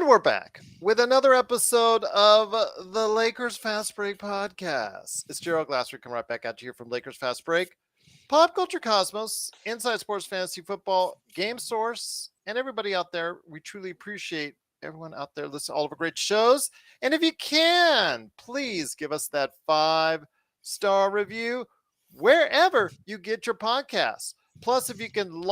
we're back with another episode of the Lakers Fast Break podcast. It's Gerald Glassford coming right back at you here from Lakers Fast Break, Pop Culture Cosmos, Inside Sports Fantasy Football, Game Source, and everybody out there. We truly appreciate everyone out there listening to all of our great shows. And if you can, please give us that 5-star review wherever you get your podcasts. Plus, if you can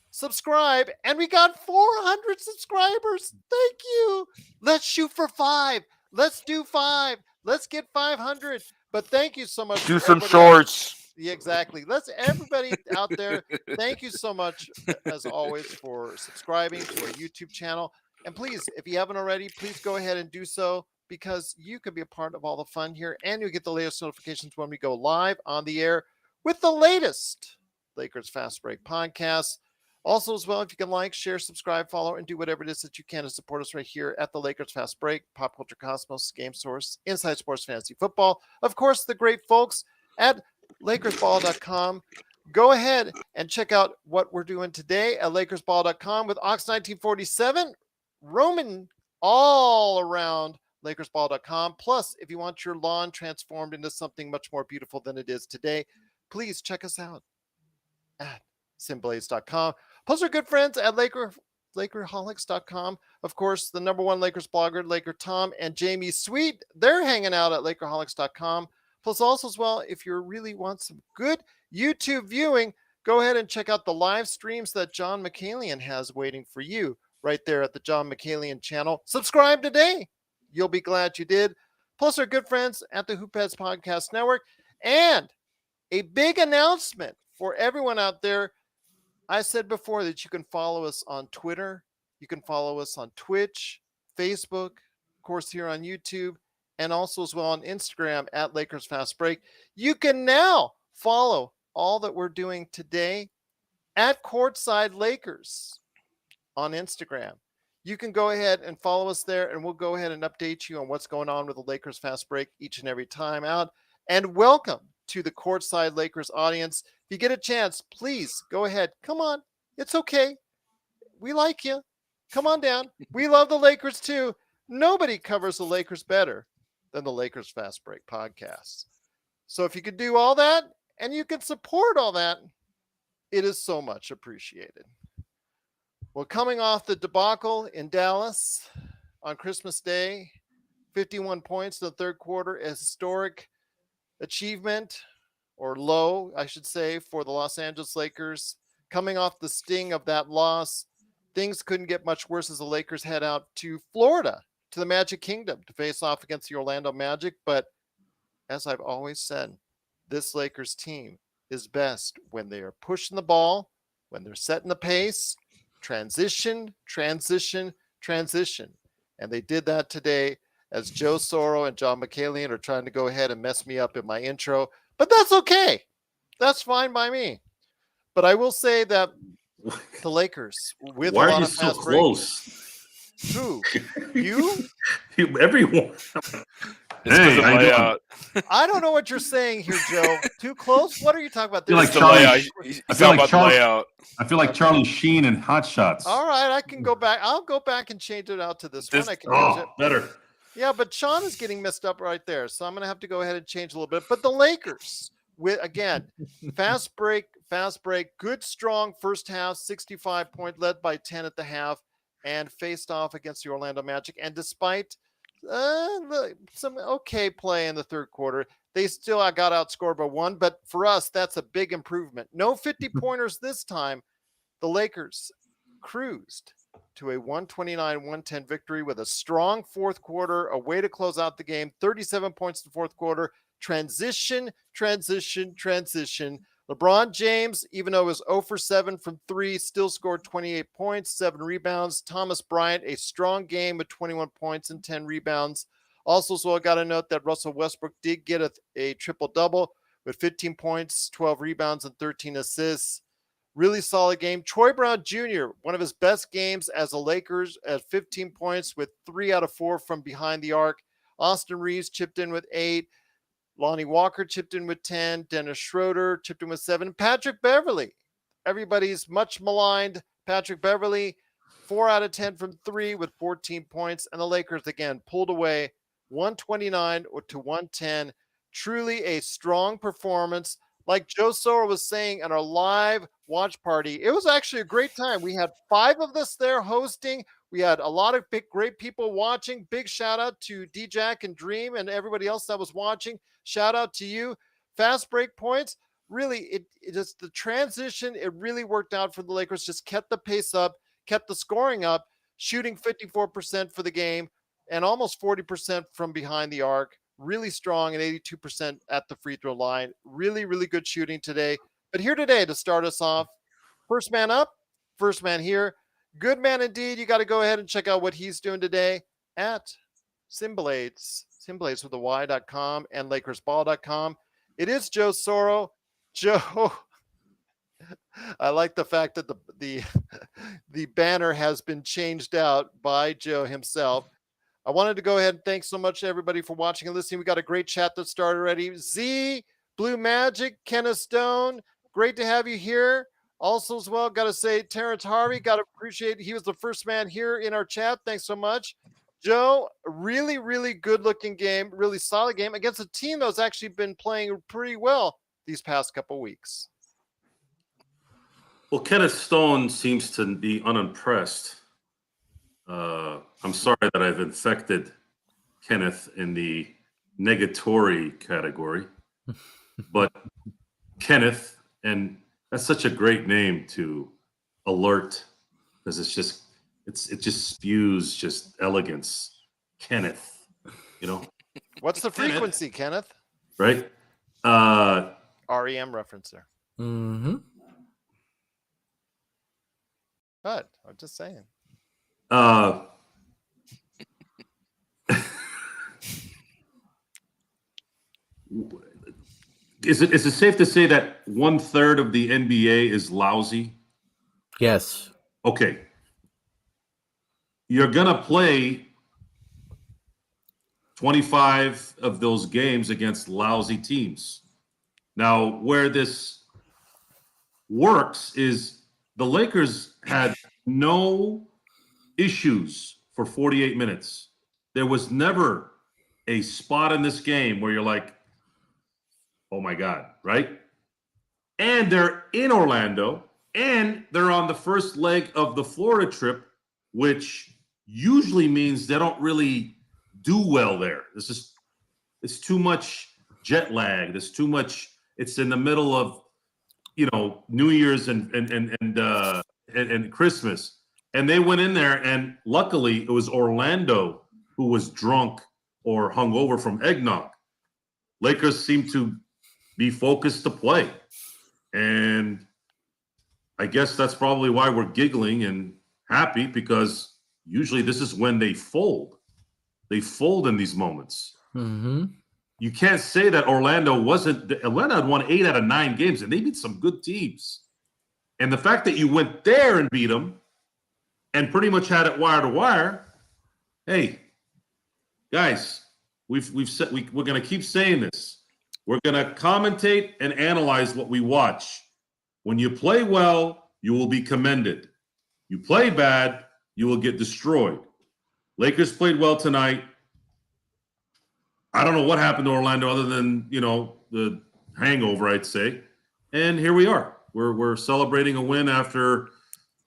subscribe, and we got 400 subscribers. Thank you. Let's shoot for 5. Let's do 5. Let's get 500. But thank you so much. Do some shorts. Yeah, exactly. Let's everybody out there. Thank you so much, as always, for subscribing to our YouTube channel. And please, if you haven't already, please go ahead and do so, because you can be a part of all the fun here, and you'll get the latest notifications when we go live on the air with the latest Lakers Fast Break podcast. Also, as well, if you can share, subscribe, follow, and do whatever it is that you can to support us right here at the Lakers Fast Break, Pop Culture Cosmos, Game Source, Inside Sports Fantasy Football. Of course, the great folks at LakersBall.com. Go ahead and check out what we're doing today at LakersBall.com with Ox 1947 roaming all around LakersBall.com. Plus, if you want your lawn transformed into something much more beautiful than it is today, please check us out at Simblaze.com. Plus, our good friends at Lakerholics.com. Of course, the number one Lakers blogger, Laker Tom and Jamie Sweet, they're hanging out at Lakerholics.com. Plus, also as well, if you really want some good YouTube viewing, go ahead and check out the live streams that John Mikaelian has waiting for you right there at the John Mikaelian channel. Subscribe today. You'll be glad you did. Plus, our good friends at the Hoopheads Podcast Network. And a big announcement for everyone out there. I said before that you can follow us on Twitter. You can follow us on Twitch, Facebook, of course, here on YouTube, and also as well on Instagram at Lakers Fast Break. You can now follow all that we're doing today at Courtside Lakers on Instagram. You can go ahead and follow us there, and we'll go ahead and update you on what's going on with the Lakers Fast Break each and every time out. And welcome to the Courtside Lakers audience. If you get a chance, please go ahead. Come on. It's okay. We like you. Come on down. We love the Lakers too. Nobody covers the Lakers better than the Lakers Fast Break podcast. So if you could do all that and you can support all that, it is so much appreciated. Well, coming off the debacle in Dallas on Christmas Day, 51 points in the third quarter, a historic achievement, or low, I should say, for the Los Angeles Lakers. Coming off the sting of that loss, things couldn't get much worse as the Lakers head out to Florida, to the Magic Kingdom, to face off against the Orlando Magic. But as I've always said, this Lakers team is best when they are pushing the ball, when they're setting the pace, transition. And they did that today, as Joe Soro and John Mikaelian are trying to go ahead and mess me up in my intro. But that's okay. That's fine by me. But I will say that the Lakers, with why a are lot you of so fast close? break, who? You? Everyone. Hey, layout. I don't know what you're saying here, Joe. Too close? What are you talking about? I feel like The Charlie. layout. I feel like Charlie. Layout. I feel like Charlie Sheen in Hot Shots. All right, I can go back. I'll go back and change it out to this one. I can change it. Better. Yeah, but Sean is getting messed up right there, so I'm going to have to go ahead and change a little bit. But the Lakers, with again, fast break, good, strong first half, 65-point, led by 10 at the half, and faced off against the Orlando Magic. And despite some okay play in the third quarter, they still got outscored by 1. But for us, that's a big improvement. No 50-pointers this time. The Lakers cruised to a 129-110 victory with a strong fourth quarter, a way to close out the game, 37 points in the fourth quarter, transition. LeBron James, even though it was 0 for 7 from 3, still scored 28 points, 7 rebounds. Thomas Bryant, a strong game with 21 points and 10 rebounds. Also, so I got to note that Russell Westbrook did get a triple-double with 15 points, 12 rebounds, and 13 assists. Really solid game. Troy Brown Jr., one of his best games as a Lakers at 15 points with 3 out of 4 from behind the arc. Austin Reeves chipped in with 8. Lonnie Walker chipped in with 10. Dennis Schroeder chipped in with 7. Patrick Beverley, everybody's much maligned Patrick Beverley, 4 out of 10 from 3 with 14 points. And the Lakers, again, pulled away 129 to 110. Truly a strong performance. Like Joe Soro was saying at our live watch party, it was actually a great time. We had 5 of us there hosting. We had a lot of great people watching. Big shout out to D-Jack and Dream and everybody else that was watching. Shout out to you. Fast break points. Really, it just the transition, it really worked out for the Lakers. Just kept the pace up, kept the scoring up, shooting 54% for the game and almost 40% from behind the arc. Really strong and 82% at the free throw line. Really, really good shooting today. But here today to start us off, first man up, first man here. Good man indeed. You got to go ahead and check out what he's doing today at Simblades with the Y.com and LakersBall.com. It is Joe Soro. Joe, I like the fact that the banner has been changed out by Joe himself. I wanted to go ahead and thank so much to everybody for watching and listening. We got a great chat that started already. Z, Blue Magic, Kenneth Stone, great to have you here. Also as well, got to say Terrence Harvey, got to appreciate he was the first man here in our chat. Thanks so much. Joe, really, really good looking game, really solid game against a team that's actually been playing pretty well these past couple weeks. Well, Kenneth Stone seems to be unimpressed. I'm sorry that I've infected Kenneth in the negatory category, but Kenneth, and that's such a great name to alert because it just spews just elegance. Kenneth, What's the frequency, Kenneth? Right? REM reference there. Mm-hmm. But I'm just saying. Is it safe to say that 1/3 of the NBA is lousy? Yes. Okay. You're gonna play 25 of those games against lousy teams. Now, where this works is the Lakers had no issues for 48 minutes. There was never a spot in this game where you're like, oh my God, right? And they're in Orlando, and they're on the first leg of the Florida trip, which usually means they don't really do well there. It's too much jet lag. There's too much. It's in the middle of, New Year's and Christmas. And they went in there, and luckily it was Orlando who was drunk or hungover from eggnog. Lakers seem to be focused to play. And I guess that's probably why we're giggling and happy, because usually this is when they fold. They fold in these moments. Mm-hmm. You can't say that Orlando had won 8 out of 9 games, and they beat some good teams. And the fact that you went there and beat them and pretty much had it wire to wire, hey, guys, we're going to keep saying this. We're going to commentate and analyze what we watch. When you play well, you will be commended. You play bad, you will get destroyed. Lakers played well tonight. I don't know what happened to Orlando other than, the hangover, I'd say. And here we are. We're celebrating a win after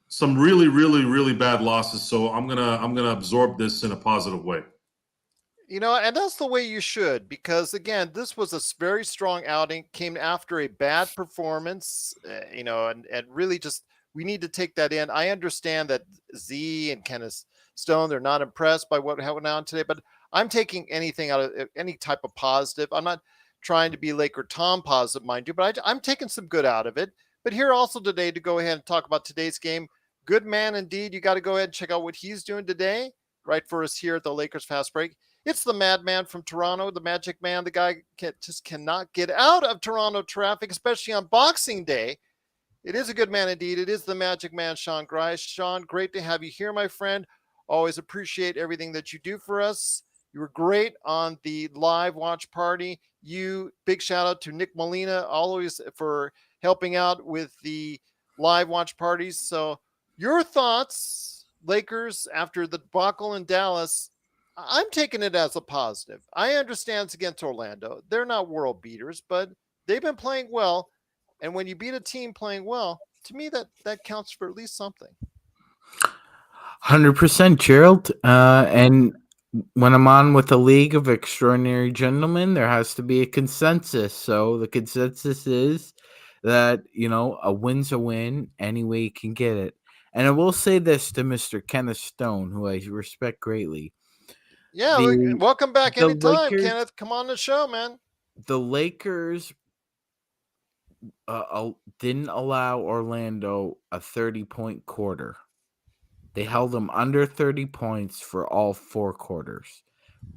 some really, really, really bad losses. So I'm gonna absorb this in a positive way. And that's the way you should, because again, this was a very strong outing, came after a bad performance, and really just, we need to take that in. I understand that Z and Kenneth Stone, they're not impressed by what went on today, but I'm taking anything out of any type of positive. I'm not trying to be Laker Tom positive, mind you, but I'm taking some good out of it. But here also today to go ahead and talk about today's game. Good man indeed. You got to go ahead and check out what he's doing today, right, for us here at the Lakers Fast Break. It's the madman from Toronto, the Magic Man. The guy just cannot get out of Toronto traffic, especially on Boxing Day. It is a good man indeed. It is the Magic Man, Sean Grice. Sean, great to have you here, my friend. Always appreciate everything that you do for us. You were great on the live watch party. Big shout out to Nick Molina, always for helping out with the live watch parties. So your thoughts Lakers after the debacle in Dallas, I'm taking it as a positive. I understand it's against Orlando. They're not world beaters, but they've been playing well. And when you beat a team playing well, to me, that counts for at least something. 100%, Gerald. And when I'm on with a league of extraordinary gentlemen, there has to be a consensus. So the consensus is that, a win's a win any way you can get it. And I will say this to Mr. Kenneth Stone, who I respect greatly. Yeah, welcome back the anytime, Lakers- Kenneth. Come on the show, man. The Lakers didn't allow Orlando a 30-point quarter. They held them under 30 points for all 4 quarters.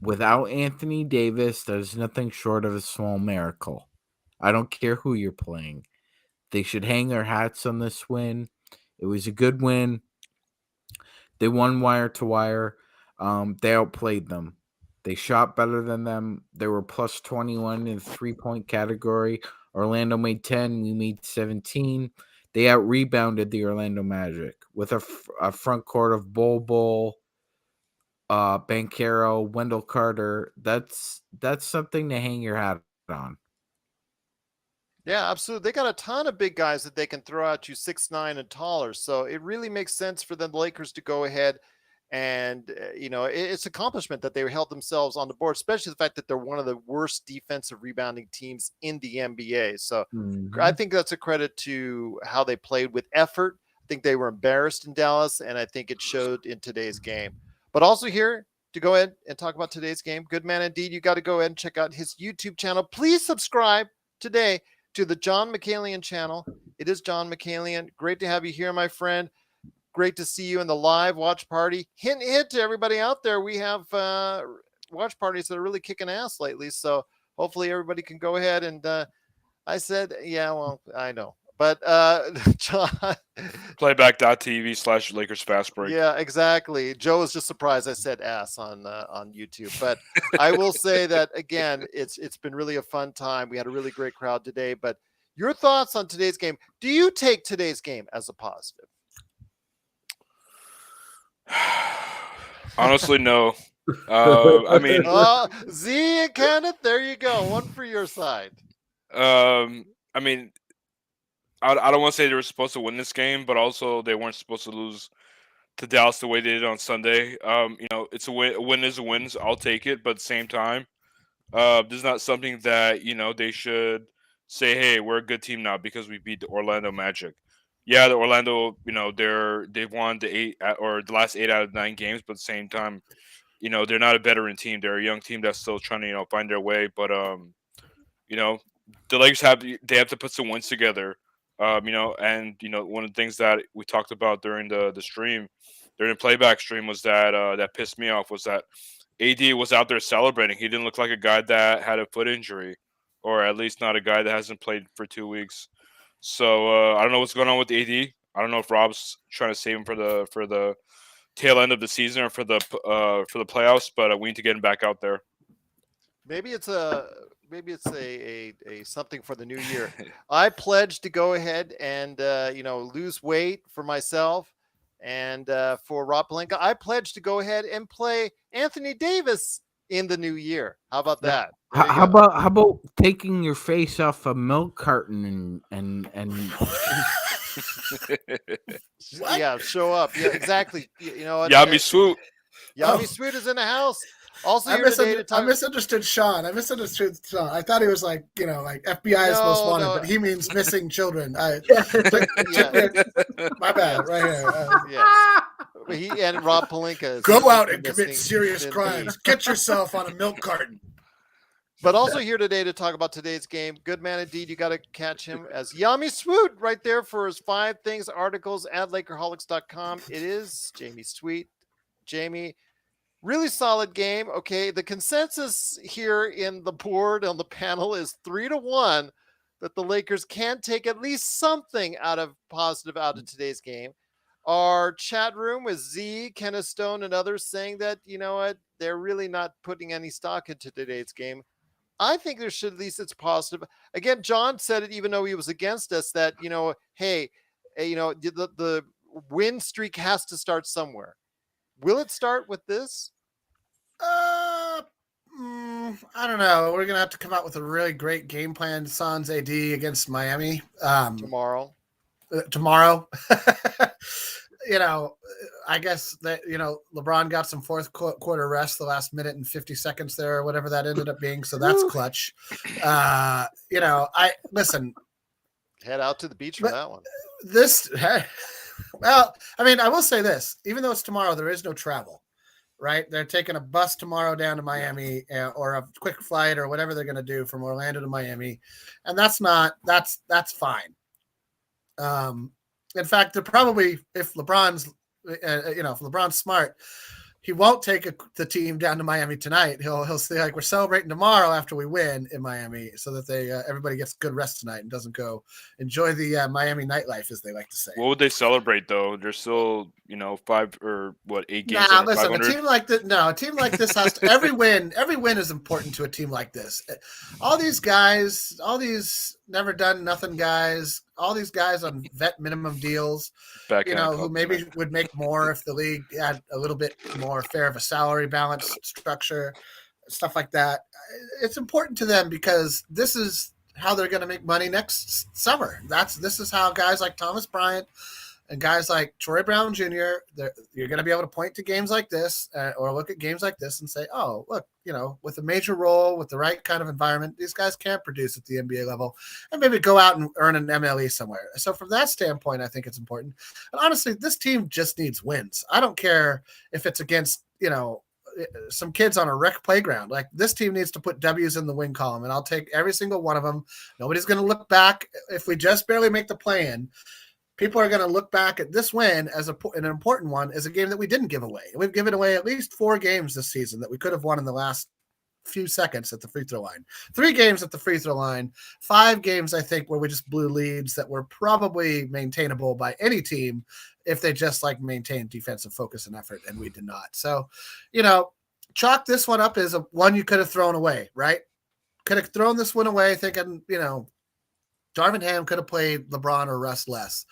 Without Anthony Davis, there's nothing short of a small miracle. I don't care who you're playing. They should hang their hats on this win. It was a good win. They won wire to wire. They outplayed them. They shot better than them. They were plus 21 in the 3-point category. Orlando made 10. We made 17. They out-rebounded the Orlando Magic with a front court of Bol, Banchero, Wendell Carter. That's something to hang your hat on. Yeah, absolutely. They got a ton of big guys that they can throw at you 6'9" and taller. So it really makes sense for the Lakers to go ahead and, it's accomplishment that they held themselves on the board, especially the fact that they're one of the worst defensive rebounding teams in the NBA. So I think that's a credit to how they played with effort. I think they were embarrassed in Dallas, and I think it showed in today's game. But also here to go ahead and talk about today's game, good man indeed. You got to go ahead and check out his YouTube channel. Please subscribe today to the John Mikaelian channel. It is John Mikaelian. Great to have you here, my friend. Great to see you in the live watch party. Hint to everybody out there. We have watch parties that are really kicking ass lately. So hopefully everybody can go ahead and I said, yeah, well, I know. But John, Playback.tv/Lakers Fast Break. Yeah, exactly. Joe was just surprised I said ass on YouTube. But I will say that again, it's been really a fun time. We had a really great crowd today. But your thoughts on today's game? Do you take today's game as a positive? Honestly, no. I mean, Z and Kenneth, there you go. One for your side. I mean, I don't want to say they were supposed to win this game, but also they weren't supposed to lose to Dallas the way they did on Sunday. It's a win. A win is a win. So I'll take it. But at the same time, this is not something that they should say, "Hey, we're a good team now because we beat the Orlando Magic." Yeah, the Orlando, they've won the last 8 out of 9 games, but at the same time, they're not a veteran team. They're a young team that's still trying to find their way. But the Lakers have to put some wins together. And one of the things that we talked about during the stream, during the playback stream, was that that pissed me off was that AD was out there celebrating. He didn't look like a guy that had a foot injury, or at least not a guy that hasn't played for 2 weeks. So I don't know what's going on with AD. I don't know if Rob's trying to save him for the tail end of the season or for the playoffs, but we need to get him back out there. Maybe it's a something for the new year. I pledge to go ahead and lose weight for myself and for Rob Pelinka. I pledge to go ahead and play Anthony Davis in the new year. How about that? How about taking your face off a milk carton and yeah, show up. Yeah, exactly. Yami Swoot. Yami Swoot is in the house. Also, I misunderstood Sean. I thought he was like FBI is most wanted, but he means missing children. My bad. Right here. Yes. He and Rob Pelinka go out and commit serious crimes. Get yourself on a milk carton. But also here today to talk about today's game. Good man indeed. You got to catch him as Yami Swoot right there for his 5 things articles at Lakerholics.com. It is Jamie Sweet. Jamie, really solid game. Okay, the consensus here in the board on the panel is 3-1 that the Lakers can take at least something positive out of today's game. Our chat room with Z, Kenneth Stone, and others saying that, they're really not putting any stock into today's game. I think there should, at least it's positive. Again, John said it, even though he was against us, that, hey, the win streak has to start somewhere. Will it start with this? I don't know. We're gonna have to come out with a really great game plan. Suns AD against Miami Tomorrow. Tomorrow. I guess that LeBron got some fourth quarter rest the last minute and 50 seconds there, or whatever that ended up being. So that's clutch. I listen. Head out to the beach for that one. Well, I mean, I will say this: even though it's tomorrow, there is no travel. Right? They're taking a bus tomorrow down to Miami or a quick flight or whatever they're going to do from Orlando to Miami. And that's fine. In fact, they're probably, if LeBron's smart, he won't take the team down to Miami tonight. He'll say, like, we're celebrating tomorrow after we win in Miami, so that everybody gets good rest tonight and doesn't go enjoy the Miami nightlife, as they like to say. What would they celebrate though? There's still 8 games. Nah, listen, 500? A team like this has to, every win is important to a team like this. All these guys, all these never done nothing guys, all these guys on vet minimum deals, who maybe would make more if the league had a little bit more fair of a salary balance structure, stuff like that. It's important to them because this is how they're going to make money next summer. This is how guys like Thomas Bryant and guys like Troy Brown Jr., you're going to be able to point to games like this or look at games like this and say, oh, look, with a major role, with the right kind of environment, these guys can't produce at the NBA level and maybe go out and earn an MLE somewhere. So from that standpoint, I think it's important. And honestly, this team just needs wins. I don't care if it's against, some kids on a rec playground. Like, this team needs to put W's in the win column, and I'll take every single one of them. Nobody's going to look back. If we just barely make the play-in, people are going to look back at this win as an important one, as a game that we didn't give away. We've given away at least 4 games this season that we could have won in the last few seconds at the free throw line. 3 games at the free throw line, 5 games, I think, where we just blew leads that were probably maintainable by any team if they just maintain defensive focus and effort, and we did not. So, chalk this one up as one you could have thrown away, right? Could have thrown this one away thinking, Darvin Ham could have played LeBron or Russ less,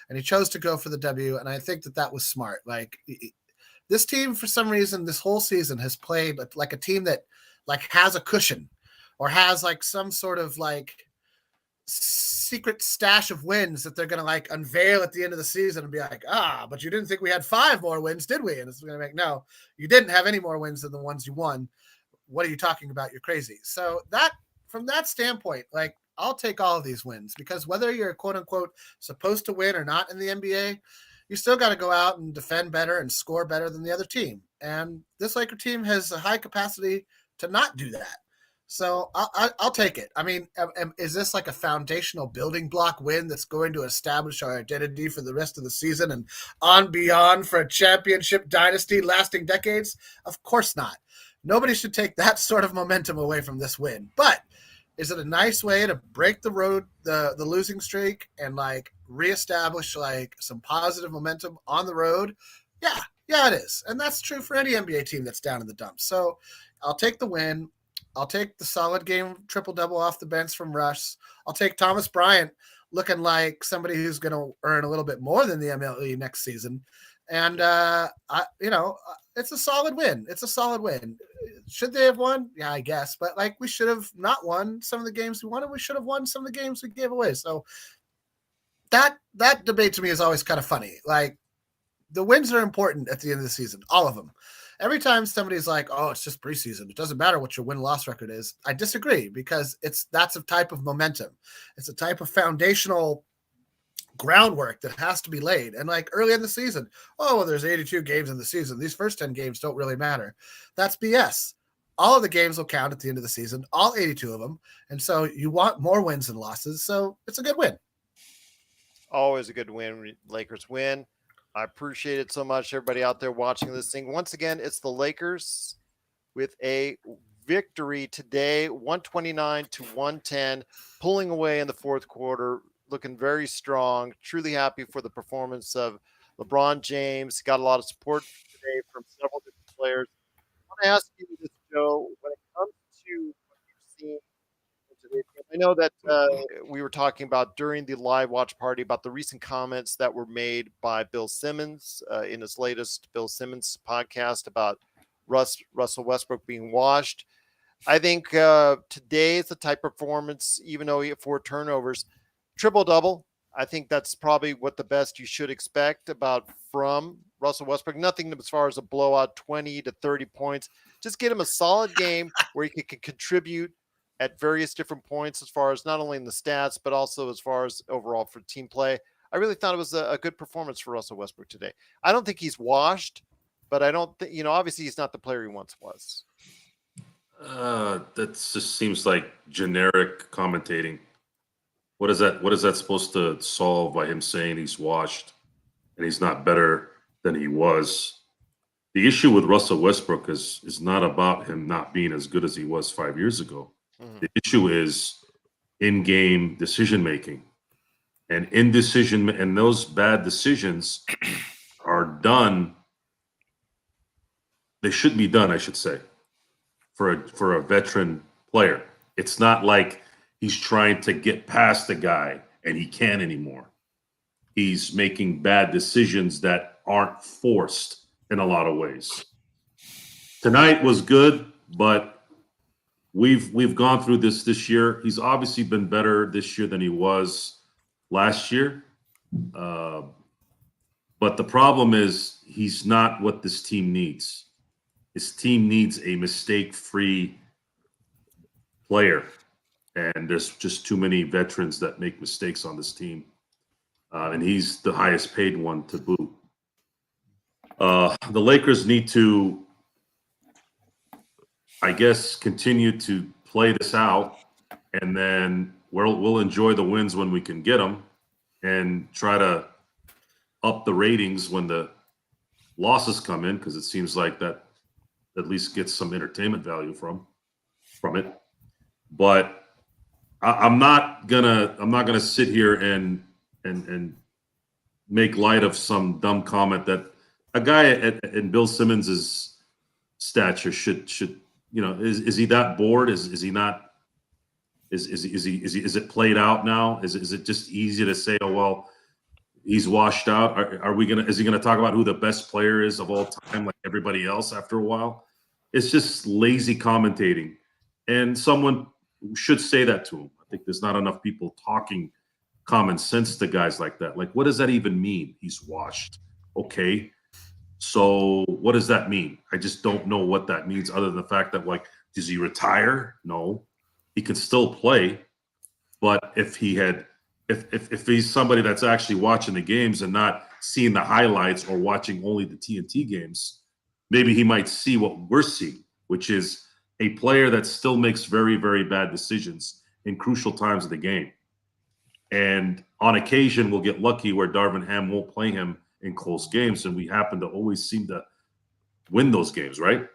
and he chose to go for the W, and I think that was smart. This team, for some reason, this whole season has played like a team that has a cushion or has some sort of secret stash of wins that they're going to unveil at the end of the season and be like, but you didn't think we had 5 more wins, did we? And it's going to make, no, you didn't have any more wins than the ones you won. What are you talking about? You're crazy. So from that standpoint, I'll take all of these wins, because whether you're quote unquote supposed to win or not in the NBA, you still got to go out and defend better and score better than the other team. And this Laker team has a high capacity to not do that. So I'll take it. I mean, is this a foundational building block win that's going to establish our identity for the rest of the season and on beyond for a championship dynasty lasting decades? Of course not. Nobody should take that sort of momentum away from this win. But is it a nice way to break the road, the losing streak, and reestablish some positive momentum on the road? Yeah, it is. And that's true for any NBA team that's down in the dumps. So I'll take the win. I'll take the solid game triple-double off the bench from Russ. I'll take Thomas Bryant looking like somebody who's going to earn a little bit more than the MLE next season. And, it's a solid win. It's a solid win. Should they have won? Yeah, I guess. But, we should have not won some of the games we wanted. We should have won some of the games we gave away. So that debate to me is always kind of funny. The wins are important at the end of the season, all of them. Every time somebody's like, oh, it's just preseason, it doesn't matter what your win-loss record is, I disagree, because that's a type of momentum. It's a type of foundational groundwork that has to be laid. And early in the season, there's 82 games in the season, these first 10 games don't really matter. That's BS. All of the games will count at the end of the season, all 82 of them. And so you want more wins than losses. So it's a good win. Always a good win. Lakers win. I appreciate it so much, everybody out there watching this thing. Once again, it's the Lakers with a victory today, 129-110, pulling away in the fourth quarter, looking very strong. Truly happy for the performance of LeBron James. Got a lot of support today from several different players. I want to ask you this, Joe, when it comes to what you've seen in today's game, I know that we were talking about during the live watch party about the recent comments that were made by Bill Simmons in his latest Bill Simmons podcast about Russell Westbrook being washed. I think today is the type of performance, even though he had 4 turnovers, triple-double. I think that's probably what the best you should expect from Russell Westbrook. Nothing as far as a blowout, 20 to 30 points. Just get him a solid game where he can contribute at various different points as far as not only in the stats, but also as far as overall for team play. I really thought it was a good performance for Russell Westbrook today. I don't think he's washed, but I don't think, obviously he's not the player he once was. That just seems like generic commentating. What is that supposed to solve by him saying he's washed and he's not better than he was? The issue with Russell Westbrook is not about him not being as good as he was 5 years ago. Mm-hmm. The issue is in-game decision making, and those bad decisions are done. They shouldn't be done, I should say, for a veteran player. It's not like he's trying to get past the guy and he can't anymore. He's making bad decisions that aren't forced in a lot of ways. Tonight was good, but we've gone through this year. He's obviously been better this year than he was last year. But the problem is he's not what this team needs. His team needs a mistake-free player. And there's just too many veterans that make mistakes on this team. And he's the highest paid one to boot. The Lakers need to, I guess, continue to play this out. And then we'll enjoy the wins when we can get them and try to up the ratings when the losses come in, because it seems like that at least gets some entertainment value from it. But I'm not gonna sit here and make light of some dumb comment that a guy in Bill Simmons's stature should is he that bored? Is he not? Is it played out now? Is it just easy to say, oh well, he's washed out? Is he gonna talk about who the best player is of all time like everybody else after a while? It's just lazy commentating, and someone should say that to him. I think there's not enough people talking common sense to guys like that. Like, what does that even mean? He's washed. Okay. So what does that mean? I just don't know what that means, other than the fact that, like, does he retire? No. He can still play. But if he's somebody that's actually watching the games and not seeing the highlights or watching only the TNT games, maybe he might see what we're seeing, which is a player that still makes very, very bad decisions in crucial times of the game. And on occasion, we'll get lucky where Darvin Ham won't play him in close games, and we happen to always seem to win those games, right?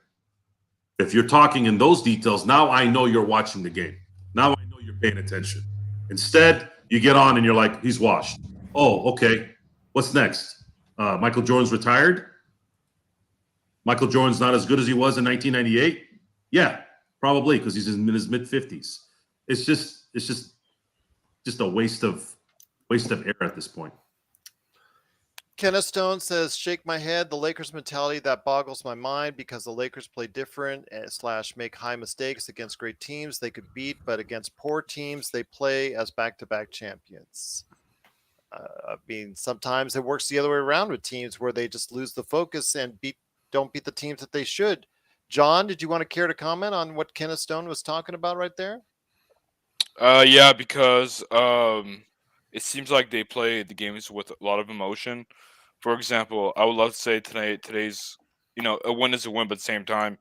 If you're talking in those details, now I know you're watching the game. Now I know you're paying attention. Instead, you get on and you're like, he's washed. Oh, okay. What's next? Michael Jordan's retired? Michael Jordan's not as good as he was in 1998? Yeah, probably, because he's in his mid-50s. It's just a waste of air at this point. Kenneth Stone says, shake my head. The Lakers mentality that boggles my mind, because the Lakers play different / make high mistakes against great teams they could beat, but against poor teams they play as back-to-back champions. I mean, sometimes it works the other way around with teams where they just lose the focus and don't beat the teams that they should. John, did you want to care to comment on what Kenneth Stone was talking about right there? Yeah, because it seems like they play the games with a lot of emotion. For example, I would love to say today's a win is a win, but at the same time,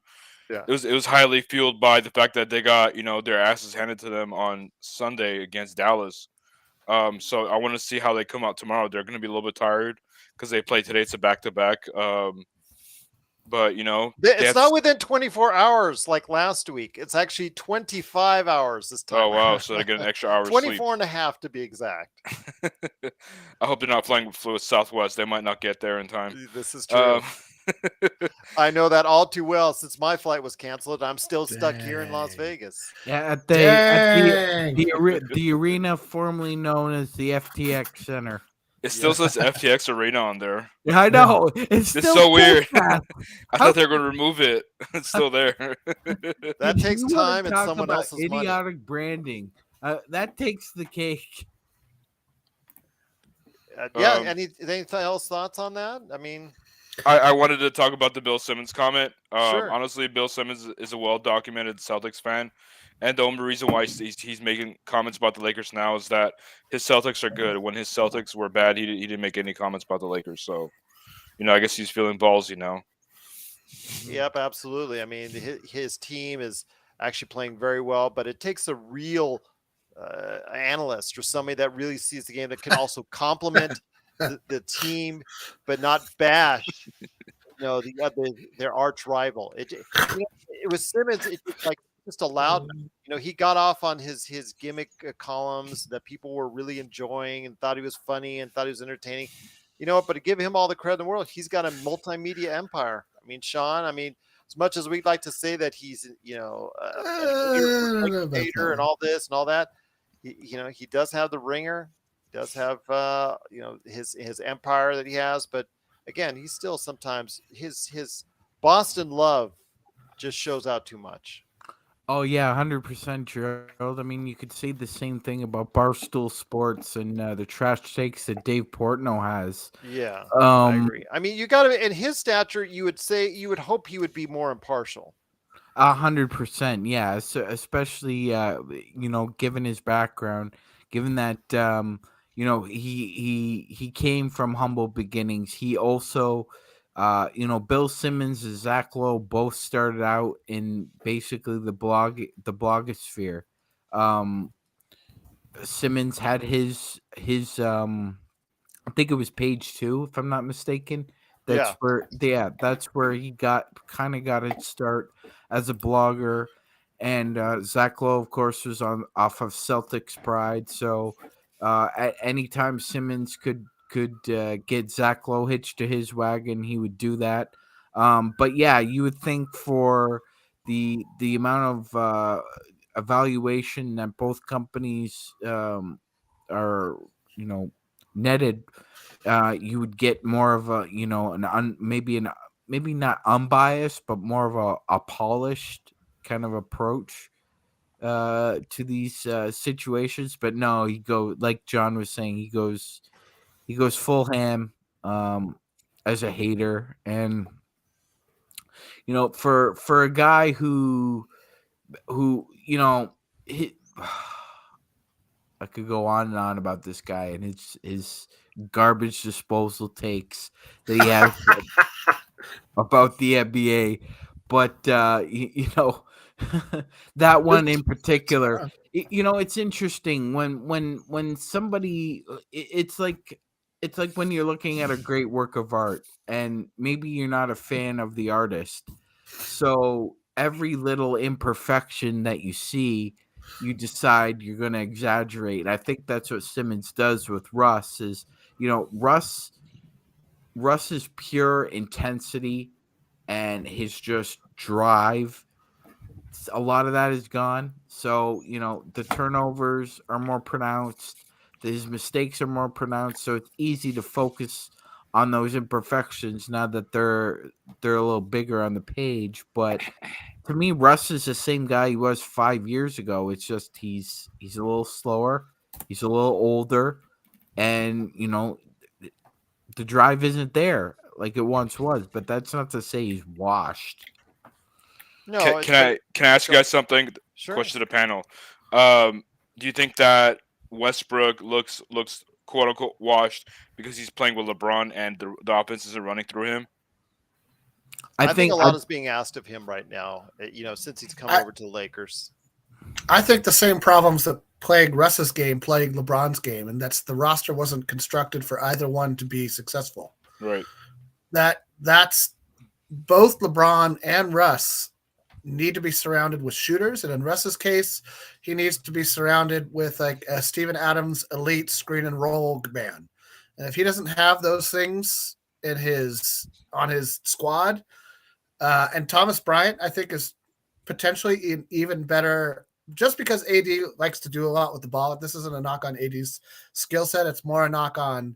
yeah, it was highly fueled by the fact that they got their asses handed to them on Sunday against Dallas. So I want to see how they come out tomorrow. They're going to be a little bit tired because they played today. It's a back-to-back. But it's not within 24 hours like last week. It's actually 25 hours this time. Oh wow, so they get an extra hour 24 sleep. and a half to be exact. I hope they're not flying with Southwest. They might not get there in time. This is true. I know that all too well since my flight was canceled. I'm still stuck here in Las Dang. Vegas. Yeah, at Dang. the arena formerly known as the FTX Center. It still says FTX Arena on there. Yeah, I know. It's It's still so weird. that. I thought they were going to remove it. It's still there. That takes You wanna time and talk someone about else's money. idiotic branding. That takes the cake. Yeah. Um, Anything else thoughts on that? I mean, I wanted to talk about the Bill Simmons comment. Sure. Honestly, Bill Simmons is a well-documented Celtics fan, and the only reason why he's making comments about the Lakers now is that his Celtics are good. When his Celtics were bad, he didn't make any comments about the Lakers. So, I guess he's feeling ballsy now. Yep, absolutely. I mean, his team is actually playing very well, but it takes a real analyst or somebody that really sees the game that can also complement the team, but not bash, their arch rival. It was Simmons. It just allowed. He got off on his gimmick columns that people were really enjoying and thought he was funny and thought he was entertaining. You know what? But to give him all the credit in the world, he's got a multimedia empire. I mean, Sean. I mean, as much as we'd like to say that he's a hater and all this and all that, he does have the ringer, he does have his empire that he has, but again, he's still sometimes his Boston love just shows out too much. Oh yeah, 100%, Gerald. I mean, you could say the same thing about Barstool Sports and the trash takes that Dave Portnoy has. Yeah, I agree. I mean, you got to, in his stature, you would hope he would be more impartial. 100%, yeah. Especially, given his background, given that he came from humble beginnings. He also, Bill Simmons and Zach Lowe both started out in basically the blogosphere. Simmons had his I think it was page 2, if I'm not mistaken. That's where he got its start as a blogger. And Zach Lowe, of course, was off of Celtics Pride. So at any time Simmons could get Zach Lowe hitched to his wagon, he would do that. But yeah, you would think for the amount of evaluation that both companies are netted, you would get more of a maybe not unbiased, but more of a polished kind of approach to these situations. But no, like John was saying, he goes full ham as a hater. And for a guy who I could go on and on about this guy and his garbage disposal takes that he has about the NBA, but that one in particular, it's interesting when somebody, it's like when you're looking at a great work of art and maybe you're not a fan of the artist, so every little imperfection that you see, you decide you're going to exaggerate. I think that's what Simmons does with Russ. Is Russ's pure intensity and his just drive, a lot of that is gone. So the turnovers are more pronounced, his mistakes are more pronounced, so it's easy to focus on those imperfections now that they're a little bigger on the page. But to me, Russ is the same guy he was 5 years ago. It's just he's a little slower, he's a little older, and the drive isn't there like it once was. But that's not to say he's washed. No. Can I ask you guys something? Sure. Question to the panel. Do you think that Westbrook looks quote unquote washed because he's playing with LeBron and the offense isn't running through him? I think a lot is being asked of him right now, since he's come over to the Lakers. I think the same problems that plague Russ's game plague LeBron's game, and that's the roster wasn't constructed for either one to be successful. Right. That's both LeBron and Russ need to be surrounded with shooters, and in Russ's case, he needs to be surrounded with like a Steven Adams elite screen and roll man. And if he doesn't have those things, on his squad. And Thomas Bryant, I think, is potentially even better just because AD likes to do a lot with the ball. This isn't a knock on AD's skill set. It's more a knock on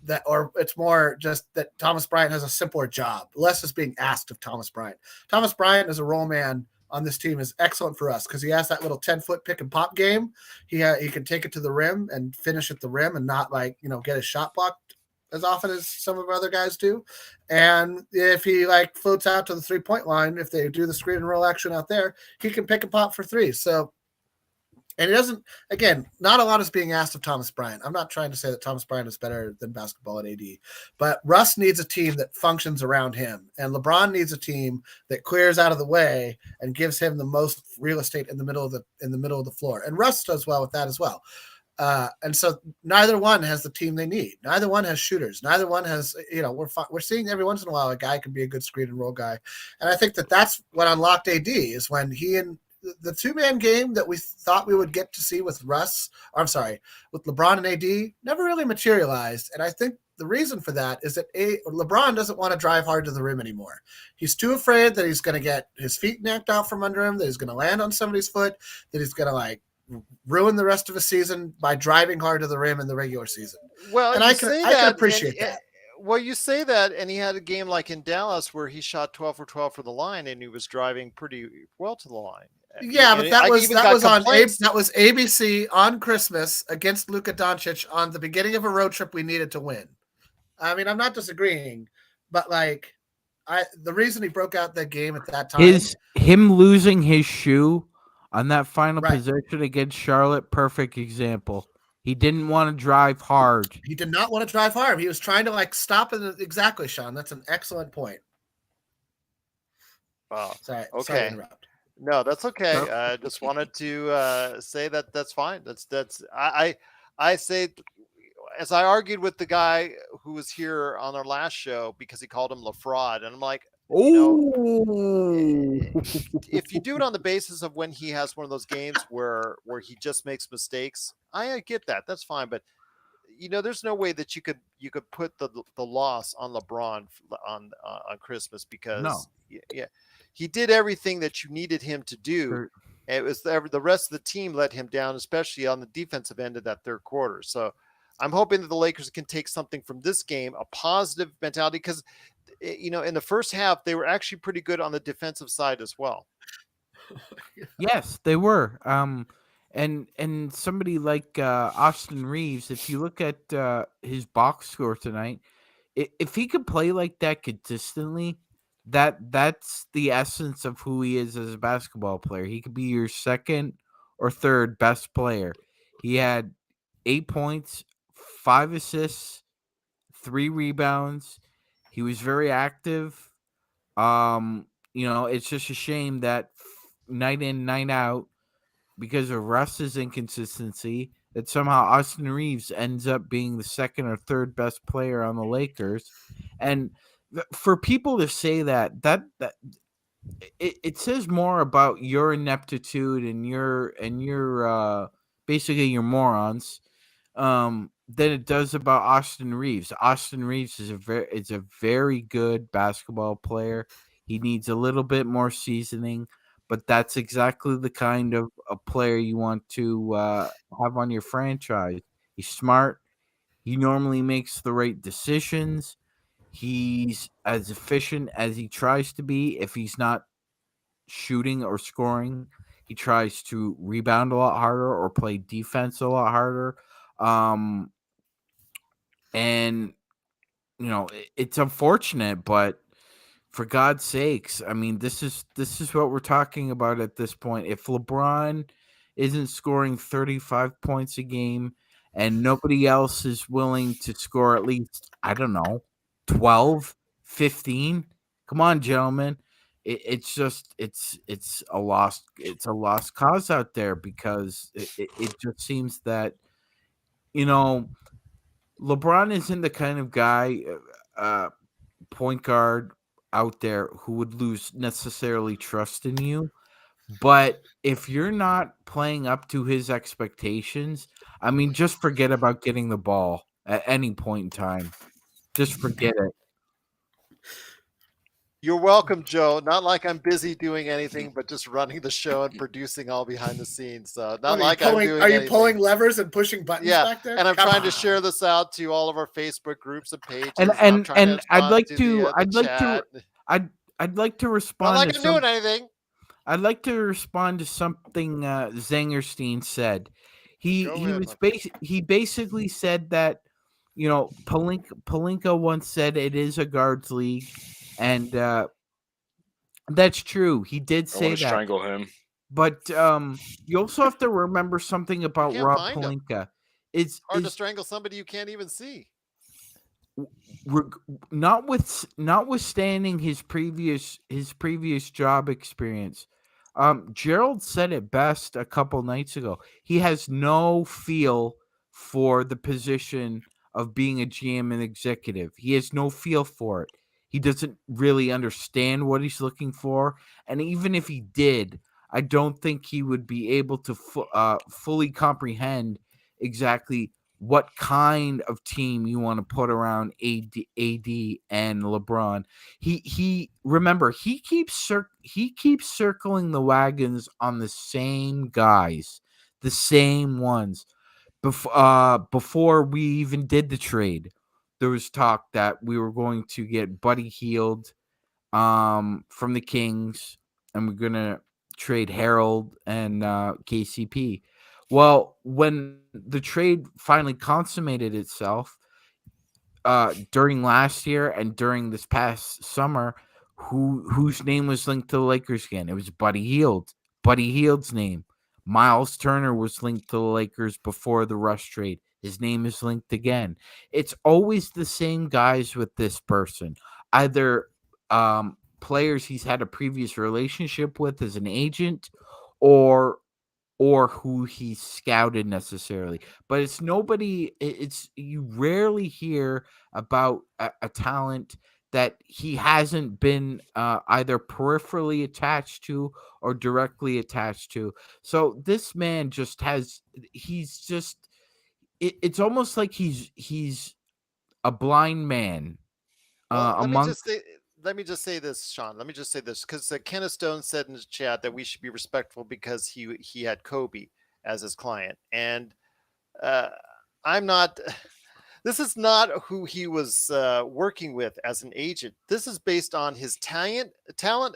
that, or it's more just that Thomas Bryant has a simpler job. Less is being asked of Thomas Bryant. Thomas Bryant as a role man on this team is excellent for us because he has that little 10-foot pick and pop game. He can take it to the rim and finish at the rim and not get his shot blocked as often as some of our other guys do. And if he floats out to the 3-point line, if they do the screen and roll action out there, he can pick and pop for three. So, and it doesn't, again, not a lot is being asked of Thomas Bryant. I'm not trying to say that Thomas Bryant is better than basketball at AD, but Russ needs a team that functions around him. And LeBron needs a team that clears out of the way and gives him the most real estate in the middle of the floor. And Russ does well with that as well. And so neither one has the team they need. Neither one has shooters. Neither one has, we're seeing every once in a while a guy can be a good screen and roll guy. And I think that's what unlocked AD is when he and the two-man game that we thought we would get to see with with LeBron and AD never really materialized. And I think the reason for that is that LeBron doesn't want to drive hard to the rim anymore. He's too afraid that he's going to get his feet knocked out from under him, that he's going to land on somebody's foot, that he's going to ruin the rest of a season by driving hard to the rim in the regular season. Well, and I can appreciate that. Well, you say that, and he had a game like in Dallas where he shot 12 for 12 for the line, and he was driving pretty well to the line. Yeah, but that was ABC on Christmas against Luka Doncic on the beginning of a road trip we needed to win. I mean, I'm not disagreeing, but the reason he broke out that game at that time is him losing his shoe on that final possession against Charlotte. Perfect example. He didn't want to drive hard. He did not want to drive hard. He was trying to stop it. Exactly, Sean. That's an excellent point. Wow. Sorry to interrupt. No, that's okay. I just wanted to say that's fine. I say, as I argued with the guy who was here on our last show because he called him LaFraud, and I'm like, if you do it on the basis of when he has one of those games where he just makes mistakes, I get that. That's fine, but there's no way that you could put the loss on LeBron on Christmas because he did everything that you needed him to do. Sure. It was the rest of the team let him down, especially on the defensive end of that third quarter. So I'm hoping that the Lakers can take something from this game, a positive mentality, because in the first half they were actually pretty good on the defensive side as well. Yes, they were. And somebody like Austin Reeves, if you look at his box score tonight, if he could play like that consistently, that's the essence of who he is as a basketball player. He could be your second or third best player. He had 8 points, 5 assists, 3 rebounds. He was very active. It's just a shame that night in, night out, because of Russ's inconsistency, that somehow Austin Reeves ends up being the second or third best player on the Lakers. And for people to say that it says more about your ineptitude and your basically your morons than it does about Austin Reeves. Austin Reeves is a very good basketball player. He needs a little bit more seasoning, but that's exactly the kind of a player you want to have on your franchise. He's smart. He normally makes the right decisions. He's as efficient as he tries to be. If he's not shooting or scoring, he tries to rebound a lot harder or play defense a lot harder. And it's unfortunate, but for God's sakes, I mean, this is what we're talking about at this point. If LeBron isn't scoring 35 points a game and nobody else is willing to score at least, I don't know, 12, 15, come on, gentlemen. It's a lost cause out there because it just seems that, LeBron isn't the kind of guy, point guard out there who would lose necessarily trust in you. But if you're not playing up to his expectations, I mean, just forget about getting the ball at any point in time. Just forget it. You're welcome, Joe. Not like I'm busy doing anything, but just running the show and producing all behind the scenes. So not like I'm doing Are you anything. pulling levers and pushing buttons back there? And I'm Come trying to on. share this out to all of our Facebook groups and pages. And I'm trying to I'd like respond to the chat. I'd like to Not respond like to I'm doing anything. I'd like to respond to something Zangerstein said. He Go ahead, was my friend. he basically said that, you know, Pelinka once said it is a guards league, and that's true. He did I say want to that. strangle him. But you also have to remember something about can't Rob find him. Pelinka. It's Hard to strangle somebody you can't even see. Notwithstanding his previous job experience, Gerald said it best a couple nights ago. He has no feel for the position of being a GM and executive. He has no feel for it. He doesn't really understand what he's looking for, and even if he did, I don't think he would be able to fully comprehend exactly what kind of team you want to put around AD and LeBron. He remember he keeps circling the wagons on the same guys, the same ones. Before we even did the trade, there was talk that we were going to get Buddy Hield from the Kings, and we're gonna trade Harold and KCP. Well, when the trade finally consummated itself during last year and during this past summer, whose name was linked to the Lakers again? It was Buddy Hield. Buddy Hield's name. Miles Turner was linked to the Lakers before the Rush trade. His name is linked again. It's always the same guys with this person. Either players he's had a previous relationship with as an agent, or who he scouted necessarily. But it's nobody. It's you rarely hear about a talent that he hasn't been either peripherally attached to or directly attached to. So this man just has. He's just. It's almost like he's a blind man. Well, Among let me just say this, Sean. Let me just say this, because Kenneth Stone said in the chat that we should be respectful because he had Kobe as his client, and I'm not. This is not who he was working with as an agent. This is based on his talent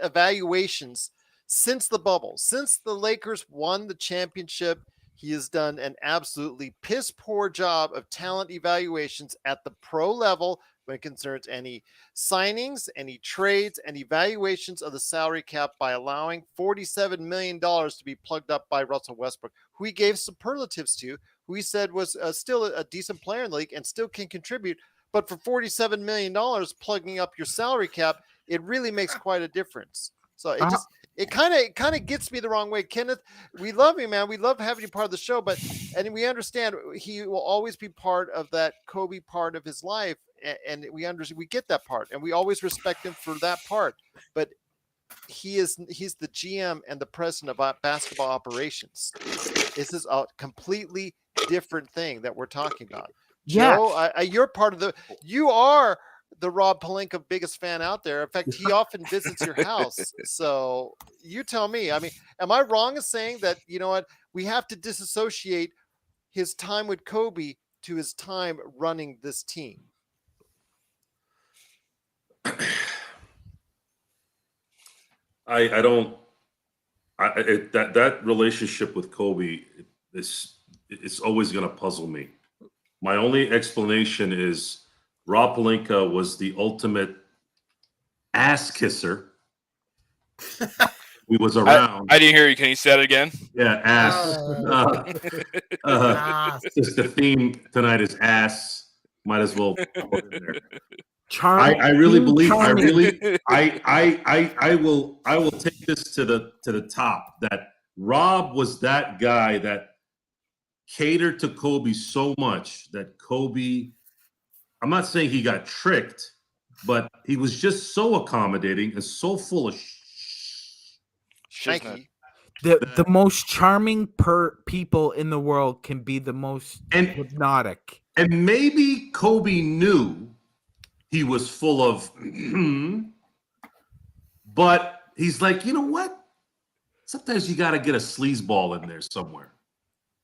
evaluations since the bubble, since the Lakers won the championship. He has done an absolutely piss poor job of talent evaluations at the pro level when it concerns any signings, any trades, and evaluations of the salary cap by allowing $47 million to be plugged up by Russell Westbrook, who he gave superlatives to, who he said was still a decent player in the league and still can contribute. But for $47 million plugging up your salary cap, it really makes quite a difference. So it kind of gets me the wrong way. Kenneth, we love you, man. We love having you part of the show, and we understand he will always be part of that Kobe part of his life, and we get that part, and we always respect him for that part. But he's the GM and the president of basketball operations. This is a completely different thing that we're talking about. Yeah. Joe, you're part of you are the Rob Pelinka biggest fan out there. In fact, he often visits your house. So you tell me. I mean, am I wrong in saying that, you know what, we have to disassociate his time with Kobe to his time running this team? I don't. That relationship with Kobe it's always going to puzzle me. My only explanation is Rob Pelinka was the ultimate ass kisser. He was around. I didn't hear you. Can you say that again? Yeah, ass. Just the theme tonight is ass. Might as well put it in there. I really believe. I will take this to the top. That Rob was that guy that catered to Kobe so much that Kobe. I'm not saying he got tricked, but he was just so accommodating and so full of Nike. The most charming people in the world can be the most hypnotic. And maybe Kobe knew he was full of But he's like, you know what? Sometimes you got to get a sleazeball in there somewhere.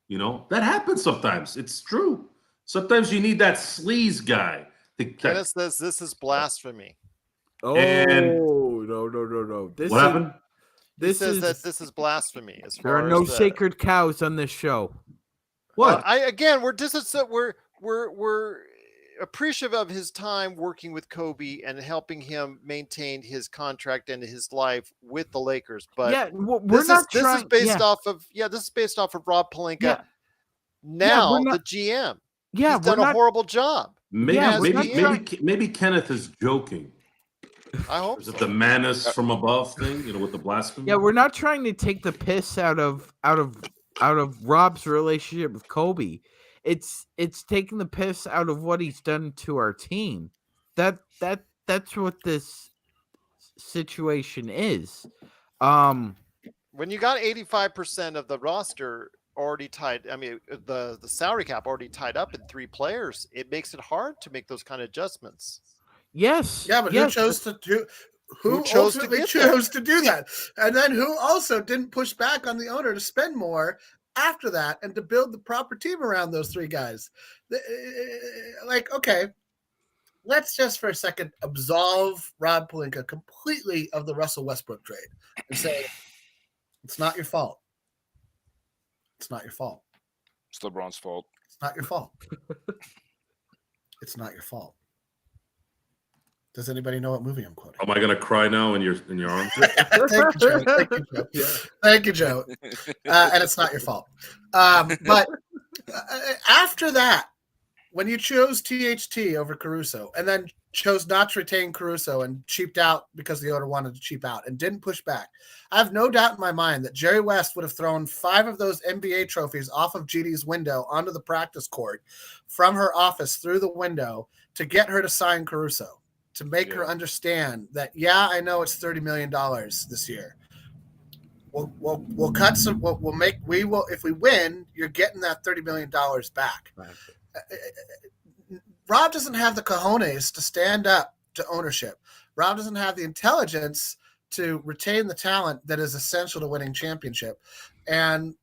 That happens sometimes. It's true. Sometimes you need that sleaze guy. Kenneth says this is blasphemy. Oh, And no. what happened? He says that this is blasphemy. There are no sacred cows on this show. What? We're appreciative of his time working with Kobe and helping him maintain his contract and his life with the Lakers. But yeah, this is based off of Rob Pelinka. Yeah. Now the GM. Yeah, he's done a horrible job. Maybe Kenneth is joking. I hope Is it the manus from above thing? With the blasphemy. Yeah, we're not trying to take the piss out of Rob's relationship with Kobe. It's taking the piss out of what he's done to our team. That's what this situation is. When you got 85% of the roster already tied, I mean the salary cap already tied up in 3 players, it makes it hard to make those kind of adjustments. Yes. Yeah, but who chose to do? Who ultimately chose to do that? And then who also didn't push back on the owner to spend more after that and to build the proper team around those 3 guys? Okay, let's just for a second absolve Rob Pelinka completely of the Russell Westbrook trade and say it's not your fault. It's not your fault. It's LeBron's fault. It's not your fault. It's not your fault. Does anybody know what movie I'm quoting? Am I gonna cry now in your arms? Thank you, Joe. Thank you, Joe. And it's not your fault. But after that, when you chose THT over Caruso and then chose not to retain Caruso and cheaped out because the owner wanted to cheap out and didn't push back, I have no doubt in my mind that Jerry West would have thrown 5 of those NBA trophies off of Jeannie's window onto the practice court from her office through the window to get her to sign Caruso, to make her understand that, I know it's $30 million this year. We'll cut some. If we win, you're getting that $30 million back. Right. Rob doesn't have the cojones to stand up to ownership. Rob doesn't have the intelligence to retain the talent that is essential to winning championship. And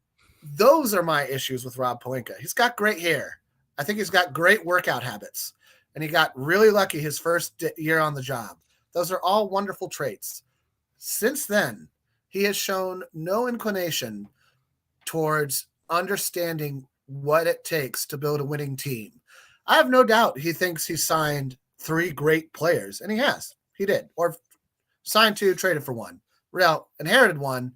those are my issues with Rob Pelinka. He's got great hair. I think he's got great workout habits. And he got really lucky his first year on the job. Those are all wonderful traits. Since then, he has shown no inclination towards understanding what it takes to build a winning team. I have no doubt he thinks he signed 3 great players, and he has. He did. Or signed 2, traded for 1. Real inherited 1.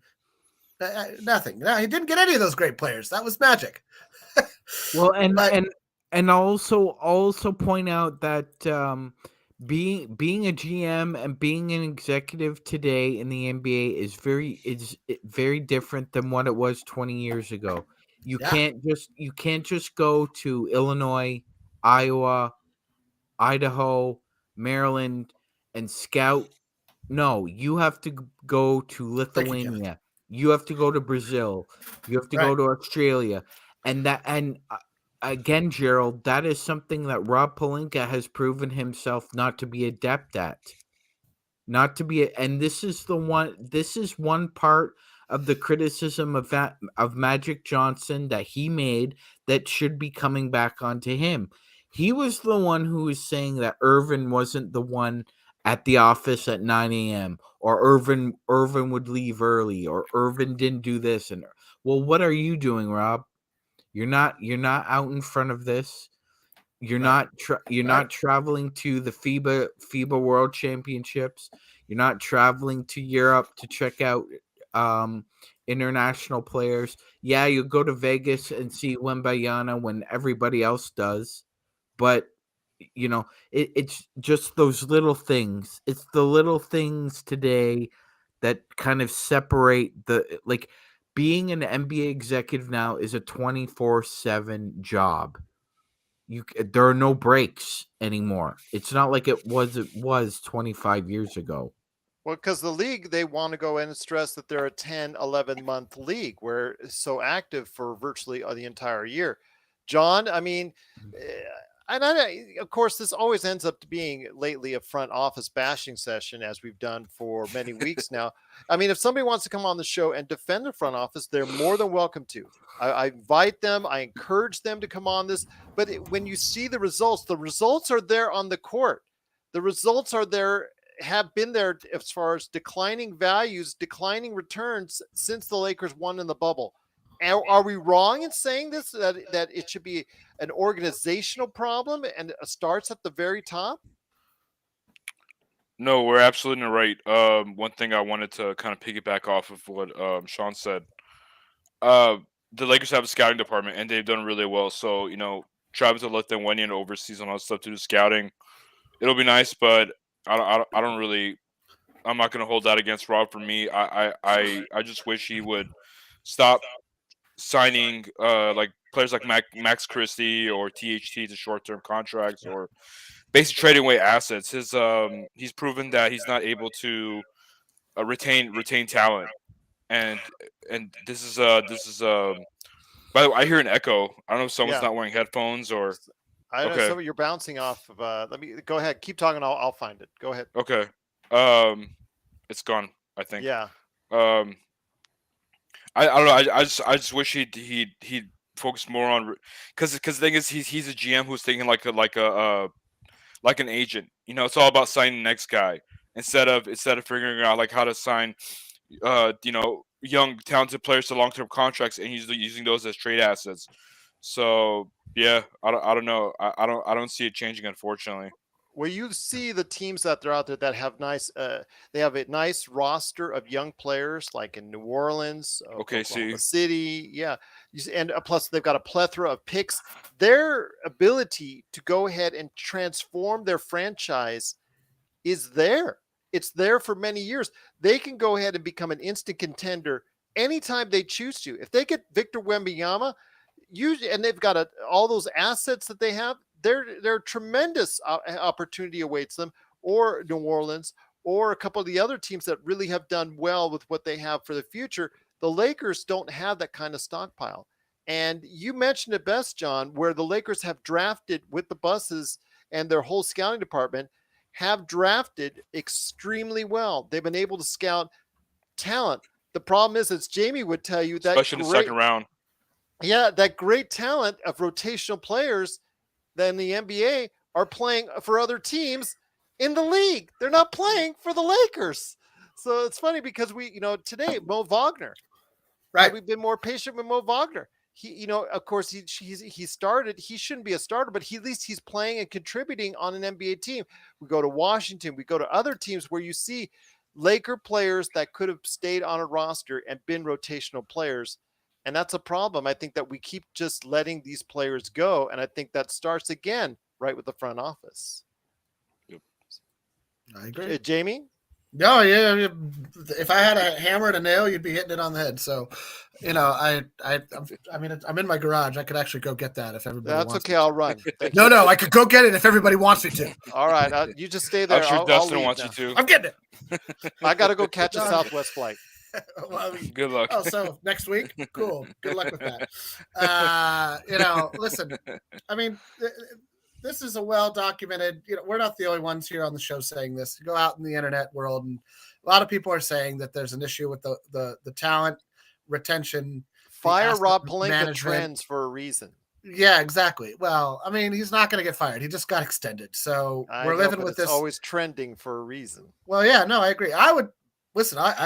Nothing. No, he didn't get any of those great players. That was magic. Well, and I'll also point out that being a GM and being an executive today in the NBA is very different than what it was 20 years ago. You can't just go to Illinois, Iowa, Idaho, Maryland and scout. No, you have to go to Lithuania. You have to go to Brazil. You have to go to Australia. And again, Gerald, that is something that Rob Pelinka has proven himself not to be adept at. And this is one part of the criticism of Magic Johnson that he made that should be coming back onto him. He was the one who was saying that Irvin wasn't the one at the office at 9 a.m. or Irvin would leave early or Irvin didn't do this. And well, what are you doing, Rob? You're not out in front of this. You're not traveling to the FIBA World Championships. You're not traveling to Europe to check out international players. Yeah, you go to Vegas and see Wembanyama when everybody else does, but it's just those little things. It's the little things today that kind of separate being an NBA executive now is a 24/7 job. There are no breaks anymore. It's not like it was 25 years ago. Well, because the league, they want to go in and stress that they're a 10, 11-month league where it's so active for virtually the entire year. John, I mean, of course, this always ends up being lately a front office bashing session, as we've done for many weeks now. I mean, if somebody wants to come on the show and defend the front office, they're more than welcome to. I invite them. I encourage them to come on this. But when you see the results are there on the court. The results are there, have been there as far as declining values, declining returns since the Lakers won in the bubble. Are we wrong in saying this, that it should be an organizational problem and it starts at the very top? No, we're absolutely right. One thing I wanted to kind of piggyback off of what Sean said. The Lakers have a scouting department, and they've done really well. So, Travis will let them win in overseas and all that stuff to do scouting. It'll be nice, but I don't really. I'm not going to hold that against Rob. For me, I just wish he would stop signing like players like Max Christie or THT to short-term contracts, or basically trading away assets. He's proven that he's not able to retain talent, and this is by the way, I hear an echo. I don't know if someone's not wearing headphones or. I don't know. So you're bouncing off of. Let me go ahead. Keep talking. I'll find it. Go ahead. Okay. It's gone, I think. Yeah. I don't know. I just wish he'd focus more on, because the thing is he's a GM who's thinking like an agent. It's all about signing the next guy instead of figuring out like how to sign young talented players to long-term contracts and using those as trade assets. So yeah, I don't know. I don't see it changing, unfortunately. Well, you see the teams that are out there that have they have a nice roster of young players, like in New Orleans, Oklahoma City, yeah, and plus they've got a plethora of picks. Their ability to go ahead and transform their franchise is there. It's there for many years. They can go ahead and become an instant contender anytime they choose to. If they get Victor Wembanyama, and they've got all those assets that they have, they're tremendous opportunity awaits them, or New Orleans, or a couple of the other teams that really have done well with what they have for the future. The Lakers don't have that kind of stockpile. And you mentioned it best, John, where the Lakers have drafted with the buses and their whole scouting department have drafted extremely well. They've been able to scout talent. The problem is, as Jamie would tell you, that especially in the second round. Yeah, that great talent of rotational players that in the NBA are playing for other teams in the league. They're not playing for the Lakers. So it's funny because today, Mo Wagner, right? We've been more patient with Mo Wagner. He, of course, he started. He shouldn't be a starter, but at least he's playing and contributing on an NBA team. We go to Washington. We go to other teams where you see Laker players that could have stayed on a roster and been rotational players. And that's a problem. I think that we keep just letting these players go. And I think that starts again right with the front office. Yep. I agree. Jamie? No, yeah. If I had a hammer and a nail, you'd be hitting it on the head. So, I mean, I'm in my garage. I could actually go get that if everybody wants. That's okay. I'll run. No, I could go get it if everybody wants me to. All right. You just stay there. I'm sure Dustin wants you to. I'm getting it. I got to go catch a Southwest flight. Well, good luck. Oh, so next week? Cool. Good luck with that. Listen, I mean, this is a well-documented, we're not the only ones here on the show saying this. Go out in the internet world, and a lot of people are saying that there's an issue with the talent retention. Fire Rob Pelinka trends for a reason. Yeah, exactly. Well, I mean, he's not going to get fired. He just got extended. So we're living with this. It's always trending for a reason. Well, yeah, no, I agree. I'd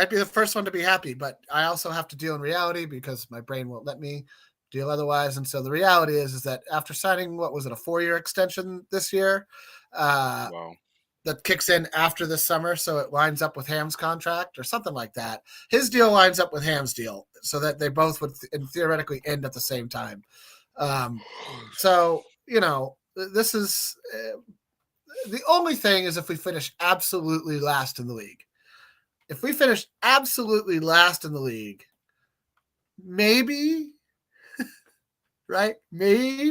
be the first one to be happy, but I also have to deal in reality because my brain won't let me deal otherwise. And so the reality is that after signing, what was it, a 4-year extension this year? Wow. That kicks in after this summer, so it lines up with Ham's contract or something like that. His deal lines up with Ham's deal, so that they both would theoretically end at the same time. This is the only thing is if we finish absolutely last in the league. If we finish absolutely last in the league, maybe, right? Maybe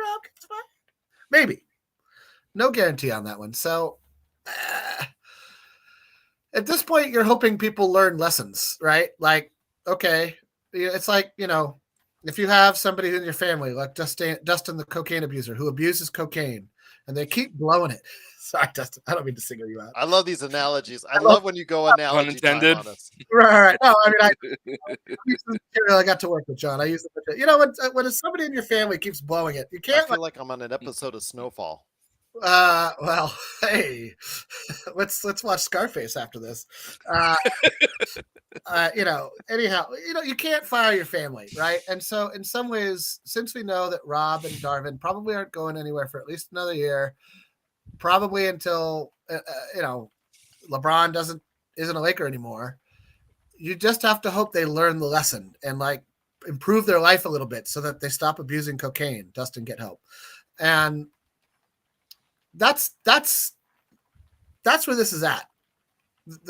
Rob gets fired. Maybe. No guarantee on that one. So at this point, you're hoping people learn lessons, right? Like, okay, it's like, if you have somebody in your family like Dustin the cocaine abuser who abuses cocaine and they keep blowing it. Sorry, Dustin, I don't mean to single you out. I love these analogies. I love when you go analogy time intended. on us. Right. No, I mean, I got to work with John. I use it. You know, when somebody in your family keeps blowing it, you I can't. feel like I'm on an episode of Snowfall. Well, hey, let's watch Scarface after this. You know, anyhow, you know, you can't fire your family, right? And so, in some ways, since we know that Rob and Darvin probably aren't going anywhere for at least another year, probably until you know, LeBron isn't a Laker anymore. You just have to hope they learn the lesson and like improve their life a little bit so that they stop abusing cocaine. Dustin, get help. And that's where this is at.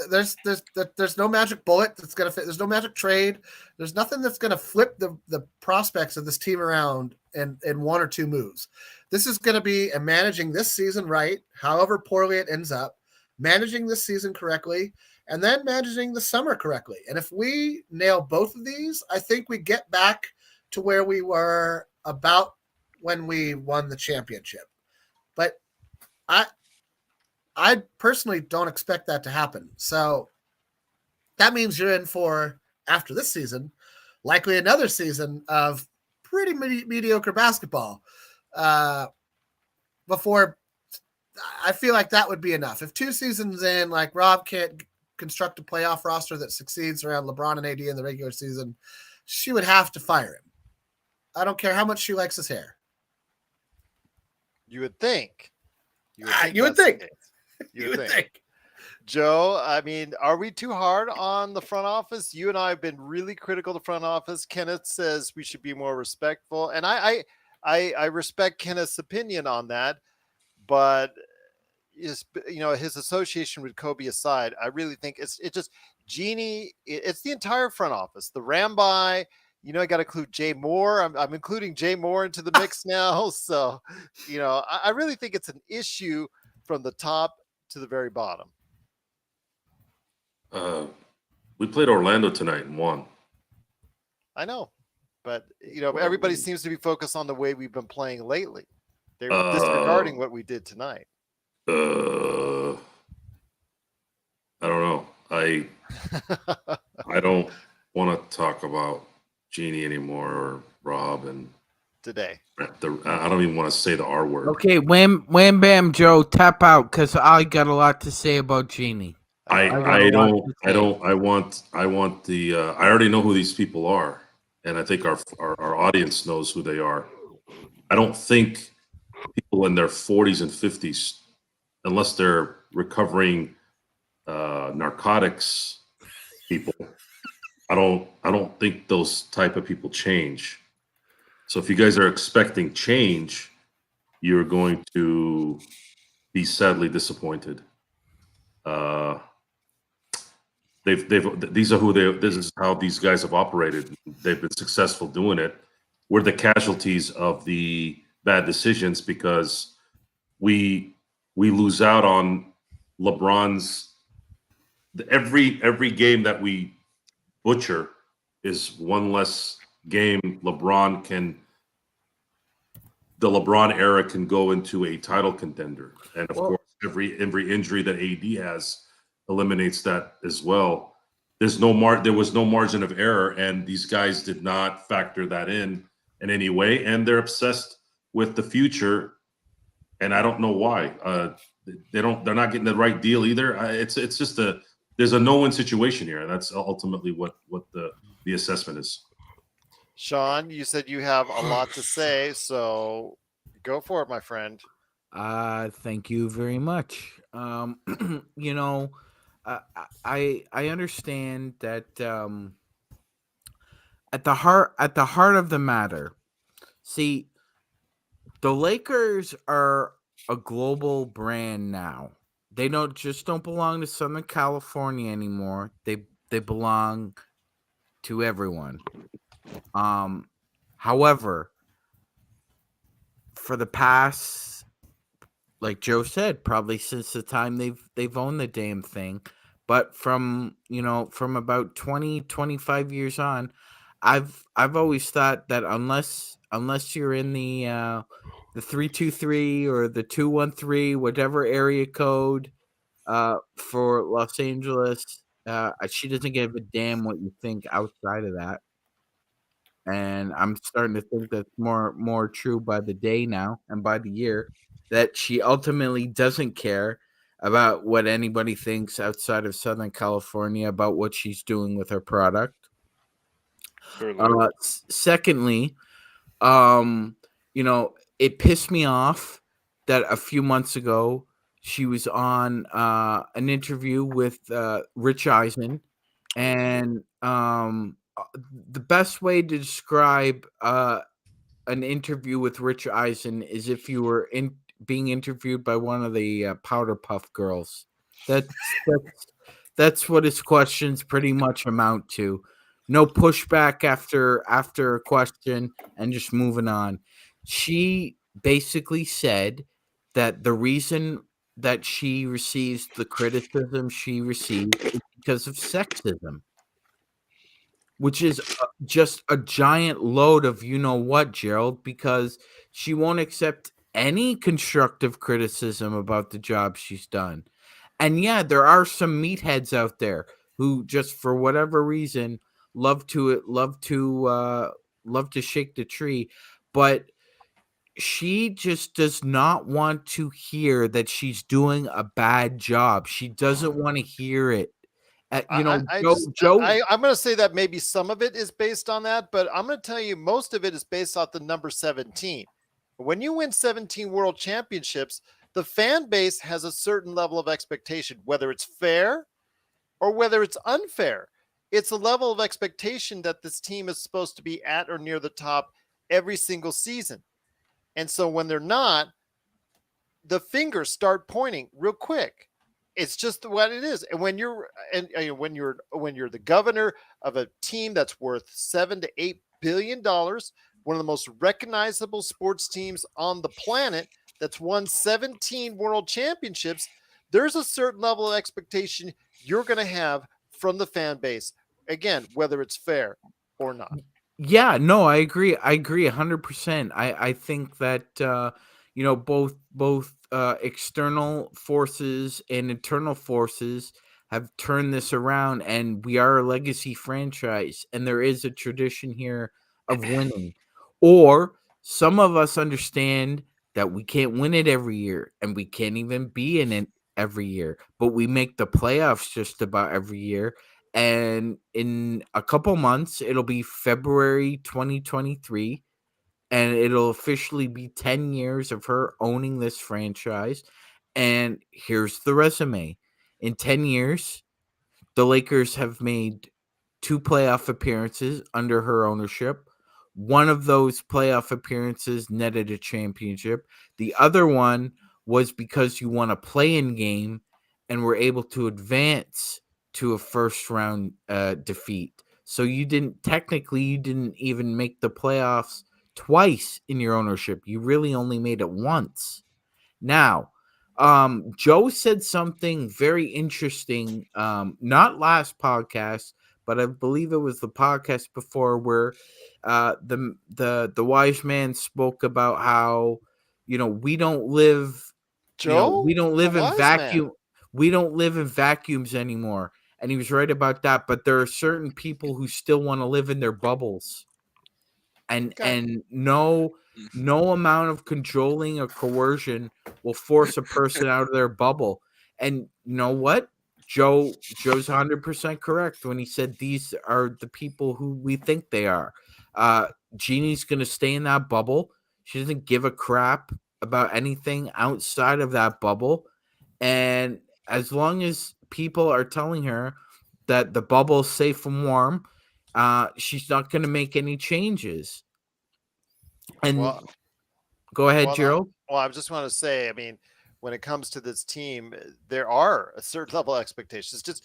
There's no magic bullet that's gonna fit. There's no magic trade. There's nothing that's gonna flip the prospects of this team around in one or two moves. This is gonna be a managing this season right, however poorly it ends up, managing this season correctly, and then managing the summer correctly. And if we nail both of these, I think we get back to where we were about when we won the championship. But I personally don't expect that to happen. So that means you're in for, after this season, likely another season of pretty mediocre basketball. Before, I feel like that would be enough. If 2 seasons in, like Rob can't construct a playoff roster that succeeds around LeBron and AD in the regular season, she would have to fire him. I don't care how much she likes his hair. You would think. You would think. You would think. Joe, I mean, are we too hard on the front office? You and I have been really critical of the front office. Kenneth says we should be more respectful, and I respect Kenneth's opinion on that. But his association with Kobe aside, I really think it's just Jeanie. It's the entire front office. The Ramby. I got to include Jay Moore. I'm including Jay Moore into the mix now. So, I really think it's an issue from the top to the very bottom. We played Orlando tonight and won. I know, but everybody seems to be focused on the way we've been playing lately. They're disregarding what we did tonight. I don't know. I don't want to talk about Jeanie anymore or Rob and today. I don't even want to say the R word. Okay, wham bam, Joe, tap out because I got a lot to say about Jeanie. I already know who these people are, and I think our audience knows who they are. I don't think people in their 40s and 50s, unless they're recovering narcotics people, I don't think those type of people change. So if you guys are expecting change, you're going to be sadly disappointed. This is how these guys have operated. They've been successful doing it. We're the casualties of the bad decisions because we lose out on LeBron's. Every game that we butcher is one less game the LeBron era can go into a title contender. And of course, every injury that AD has eliminates that as well. There was no margin of error, and these guys did not factor that in any way. And they're obsessed with the future, and I don't know why. They're not getting the right deal either. It's just there's a no-win situation here, and that's ultimately what the assessment is. Sean, you said you have a lot to say, so go for it, my friend. Thank you very much. I understand that at the heart of the matter, see, the Lakers are a global brand now. They don't belong to Southern California anymore. They belong to everyone. However, for the past, like Joe said, probably since the time they've owned the damn thing, but from about 20, 25 years on, I've always thought that unless you're in the 323 or the 213, whatever area code for Los Angeles, she doesn't give a damn what you think outside of that. And I'm starting to think that's more true by the day now and by the year, that she ultimately doesn't care about what anybody thinks outside of Southern California about what she's doing with her product. Secondly, it pissed me off that a few months ago she was on an interview with Rich Eisen, and the best way to describe an interview with Rich Eisen is if you were being interviewed by one of the Powder Puff Girls. That's what his questions pretty much amount to. No pushback after a question and just moving on. She basically said that the reason that she receives the criticism she receives is because of sexism, which is just a giant load of you-know-what, Gerald, because she won't accept any constructive criticism about the job she's done. And yeah, there are some meatheads out there who just for whatever reason love to shake the tree, but she just does not want to hear that she's doing a bad job. She doesn't want to hear it. I'm going to say that maybe some of it is based on that, but I'm going to tell you most of it is based off the number 17. When you win 17 world championships, the fan base has a certain level of expectation, whether it's fair or whether it's unfair. It's a level of expectation that this team is supposed to be at or near the top every single season. And so when they're not, the fingers start pointing real quick. It's just what it is. And when you're the governor of a team that's worth $7 to $8 billion, one of the most recognizable sports teams on the planet that's won 17 world championships, there's a certain level of expectation you're going to have from the fan base. Again, whether it's fair or not. Yeah, no, I agree 100%. I think that both external forces and internal forces have turned this around, and we are a legacy franchise, and there is a tradition here of winning. Or some of us understand that we can't win it every year, and we can't even be in it every year, but we make the playoffs just about every year. And in a couple months, it'll be February 2023, and it'll officially be 10 years of her owning this franchise. And here's the resume. In 10 years, the Lakers have made 2 playoff appearances under her ownership. One of those playoff appearances netted a championship. The other one was because you won a play-in game and were able to advance to a first-round defeat. So you didn't even make the playoffs twice in your ownership. You really only made it once. Now, Joe said something very interesting, not last podcast, but I believe it was the podcast before, where the wise man spoke about how we don't live in vacuum. We don't live in vacuums anymore. And he was right about that. But there are certain people who still want to live in their bubbles. And no amount of cajoling or coercion will force a person out of their bubble. And you know what? Joe's 100% correct when he said these are the people who we think they are. Jeannie's going to stay in that bubble. She doesn't give a crap about anything outside of that bubble. And as long as people are telling her that the bubble is safe and warm, she's not going to make any changes. And go ahead, Gerald. I just want to say, I mean, when it comes to this team, there are a certain level of expectations. Just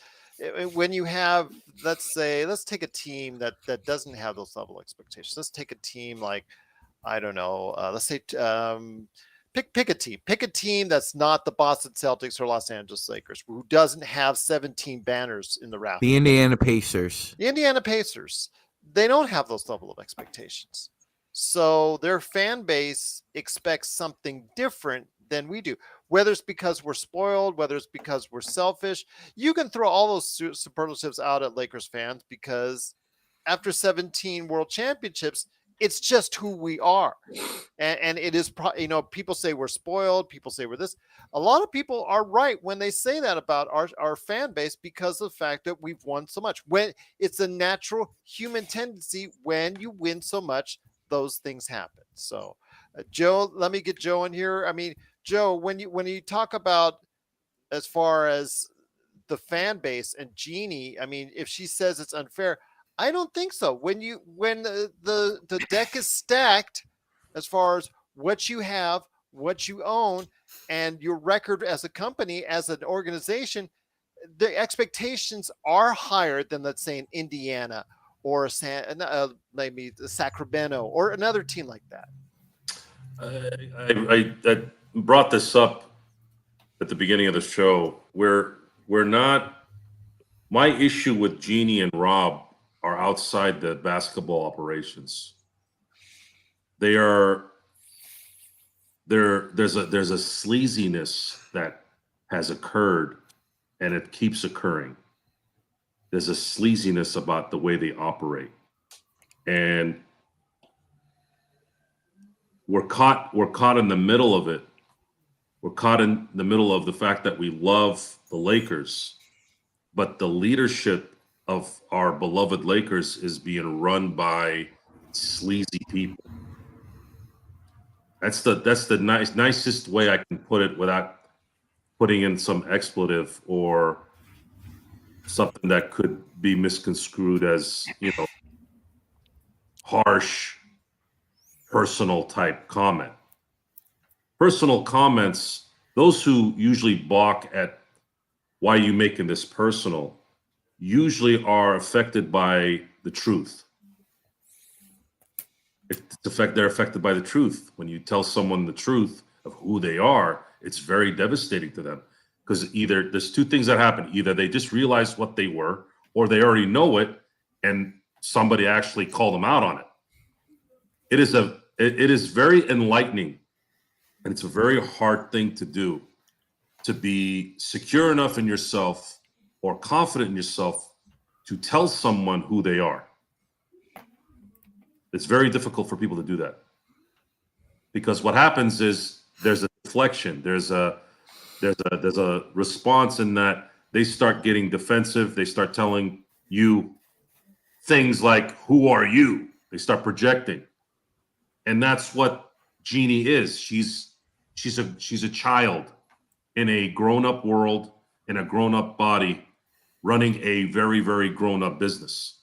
when you have, let's take a team that doesn't have those level of expectations. Let's take a team like, I don't know, let's say pick a team. Pick a team that's not the Boston Celtics or Los Angeles Lakers, who doesn't have 17 banners in the rafters. The Indiana Pacers. The Indiana Pacers. they don't have those level of expectations. So their fan base expects something different than we do. Whether it's because we're spoiled, whether it's because we're selfish, you can throw all those superlatives out at Lakers fans because after 17 world championships, it's just who we are. And it is, people say we're spoiled. People say we're this. A lot of people are right when they say that about our fan base because of the fact that we've won so much. When it's a natural human tendency, when you win so much, those things happen. So, Joe, let me get Joe in here. I mean, Joe, when you talk about as far as the fan base and Jeanie, I mean, if she says it's unfair, I don't think so. When the deck is stacked, as far as what you have, what you own, and your record as a company, as an organization, the expectations are higher than, let's say, in Indiana or maybe Sacramento or another team like that. I brought this up at the beginning of the show. We're not. My issue with Jeanie and Rob are outside the basketball operations. There's a sleaziness that has occurred, and it keeps occurring. There's a sleaziness about the way they operate, and we're caught in the middle of it. We're caught in the middle of the fact that we love the Lakers, but the leadership of our beloved Lakers is being run by sleazy people. That's the nicest way I can put it without putting in some expletive or something that could be misconstrued as, harsh, personal type comment. Personal comments, those who usually balk at why are you making this personal, usually are affected by the truth. They're affected by the truth. When you tell someone the truth of who they are, it's very devastating to them. Because either there's two things that happen. Either they just realize what they were, or they already know it, and somebody actually called them out on it. It is very enlightening, and it's a very hard thing to do, to be secure enough in yourself or confident in yourself to tell someone who they are. It's very difficult for people to do that, because what happens is there's a deflection, there's a response in that they start getting defensive. They start telling you things like, "Who are you?" They start projecting, and that's what Jeanie is. She's a child in a grown-up world, in a grown-up body, running a very, very grown-up business.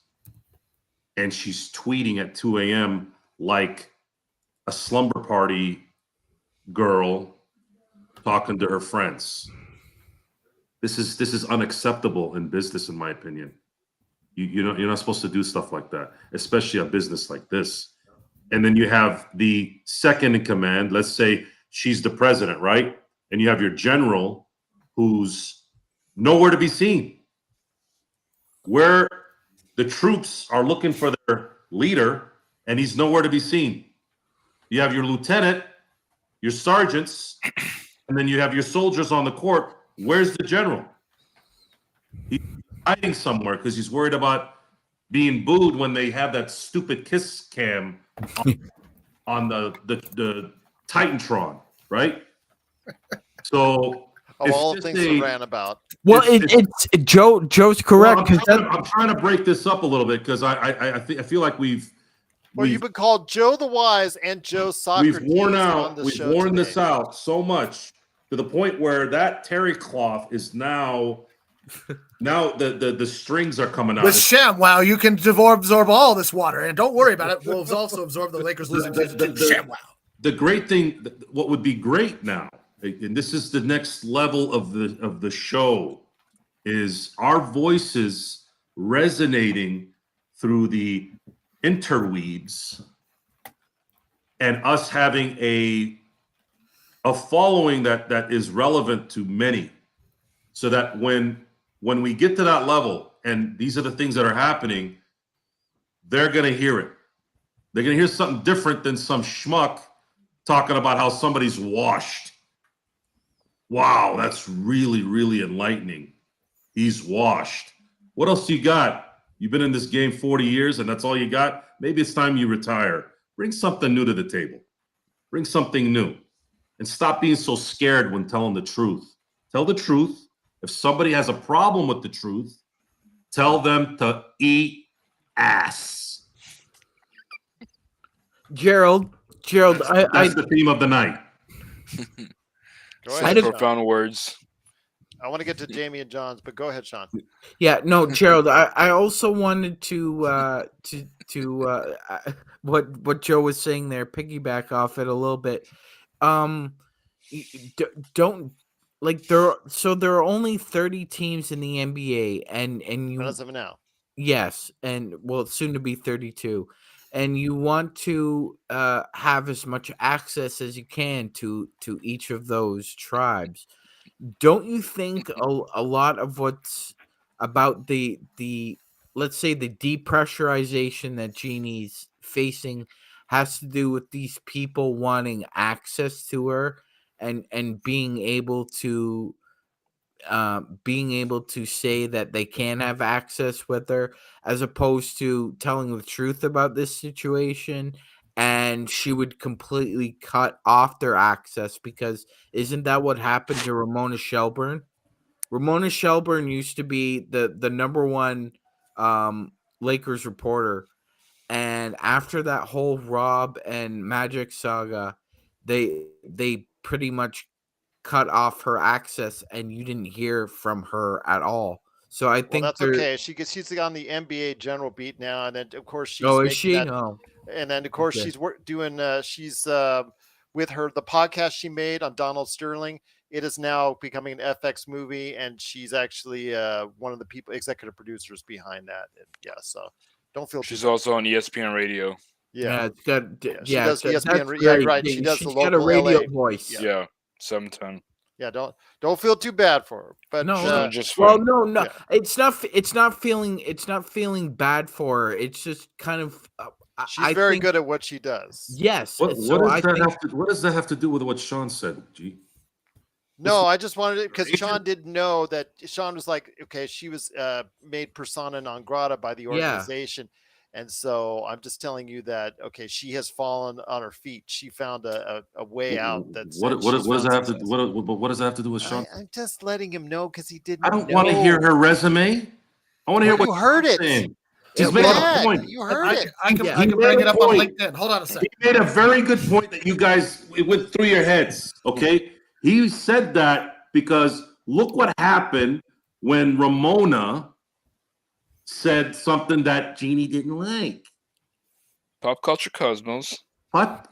And she's tweeting at 2 a.m. like a slumber party girl talking to her friends. This is unacceptable in business, in my opinion. You're not supposed to do stuff like that, especially a business like this. And then you have the second in command. Let's say she's the president, right? And you have your general, who's nowhere to be seen. Where the troops are looking for their leader, and he's nowhere to be seen. You have your lieutenant, your sergeants, and then you have your soldiers on the court. Where's the general? He's hiding somewhere because he's worried about being booed when they have that stupid kiss cam on the Titantron, right? So of all the things we ran about. Well, it's Joe's correct. Well, I'm trying to break this up a little bit because I feel like you've been called Joe the Wise and Joe Socrates. We've worn this out so much to the point where that terry cloth is now the strings are coming out. With ShamWow, you can absorb all this water, and don't worry about it. We'll also absorb the Lakers losing to ShamWow. The great thing, what would be great now, and this is the next level of the show, is our voices resonating through the interweaves and us having a following that is relevant to many, so that when we get to that level and these are the things that are happening, they're going to hear it. They're going to hear something different than some schmuck talking about how somebody's washed. Wow, that's really, really enlightening. He's washed. What else you got? You've been in this game 40 years and that's all you got? Maybe it's time you retire. Bring something new to the table. Bring something new. And stop being so scared when telling the truth. Tell the truth. If somebody has a problem with the truth, tell them to eat ass. Gerald, That's the theme of the night. Go Such ahead, Sean. profound words. I want to get to Jamie and John's, but go ahead, Sean. Yeah, no, Gerald. I also wanted to what Joe was saying there, piggyback off it a little bit. Don't like there. So there are only 30 teams in the NBA, and you As of now, yes, and well, it's soon to be 32, and you want to have as much access as you can to each of those tribes. Don't you think a lot of what's about the let's say the depressurization that Jeannie's facing has to do with these people wanting access to her and being able to say that they can have access with her, as opposed to telling the truth about this situation, and she would completely cut off their access? Because isn't that what happened to Ramona Shelburne? Ramona Shelburne used to be the number one Lakers reporter, and after that whole Rob and Magic saga, they pretty much cut off her access, and you didn't hear from her at all. So I think that's okay. She's on the NBA general beat now, and then of course she's is making she? that, Oh, and then of course okay. she's doing. She's with the podcast she made on Donald Sterling. It is now becoming an FX movie, and she's actually one of the executive producers behind that. And yeah, so don't feel. She's also on ESPN Radio. Yeah, it's got she does that's ESPN. great. Yeah, right. She does She's the got a local radio LA voice. Yeah, 710. Yeah, don't feel too bad for her. But No, just well, fine. no, yeah. it's not feeling bad for her. It's just kind of She's very good at what she does. Yes. What so does I that think, have to? What does that have to do with what Sean said, G? No, I just wanted it because Agent? Sean didn't know that. Sean was like, okay, she was made persona non grata by the organization. And so I'm just telling you that, okay, she has fallen on her feet. She found a way out. What does that have to? What does that have to do with Sean? I'm just letting him know because he didn't. I don't want to hear her resume. I want to hear you what heard Sean's it. saying. It's He's made a bad. point. You heard it. I can He bring made it a up on point. LinkedIn. Hold on a second. He made a very good point that you guys, it went through your heads. Okay, he said that because look what happened when Ramona said something that Jeanie didn't like. Pop Culture Cosmos. Pop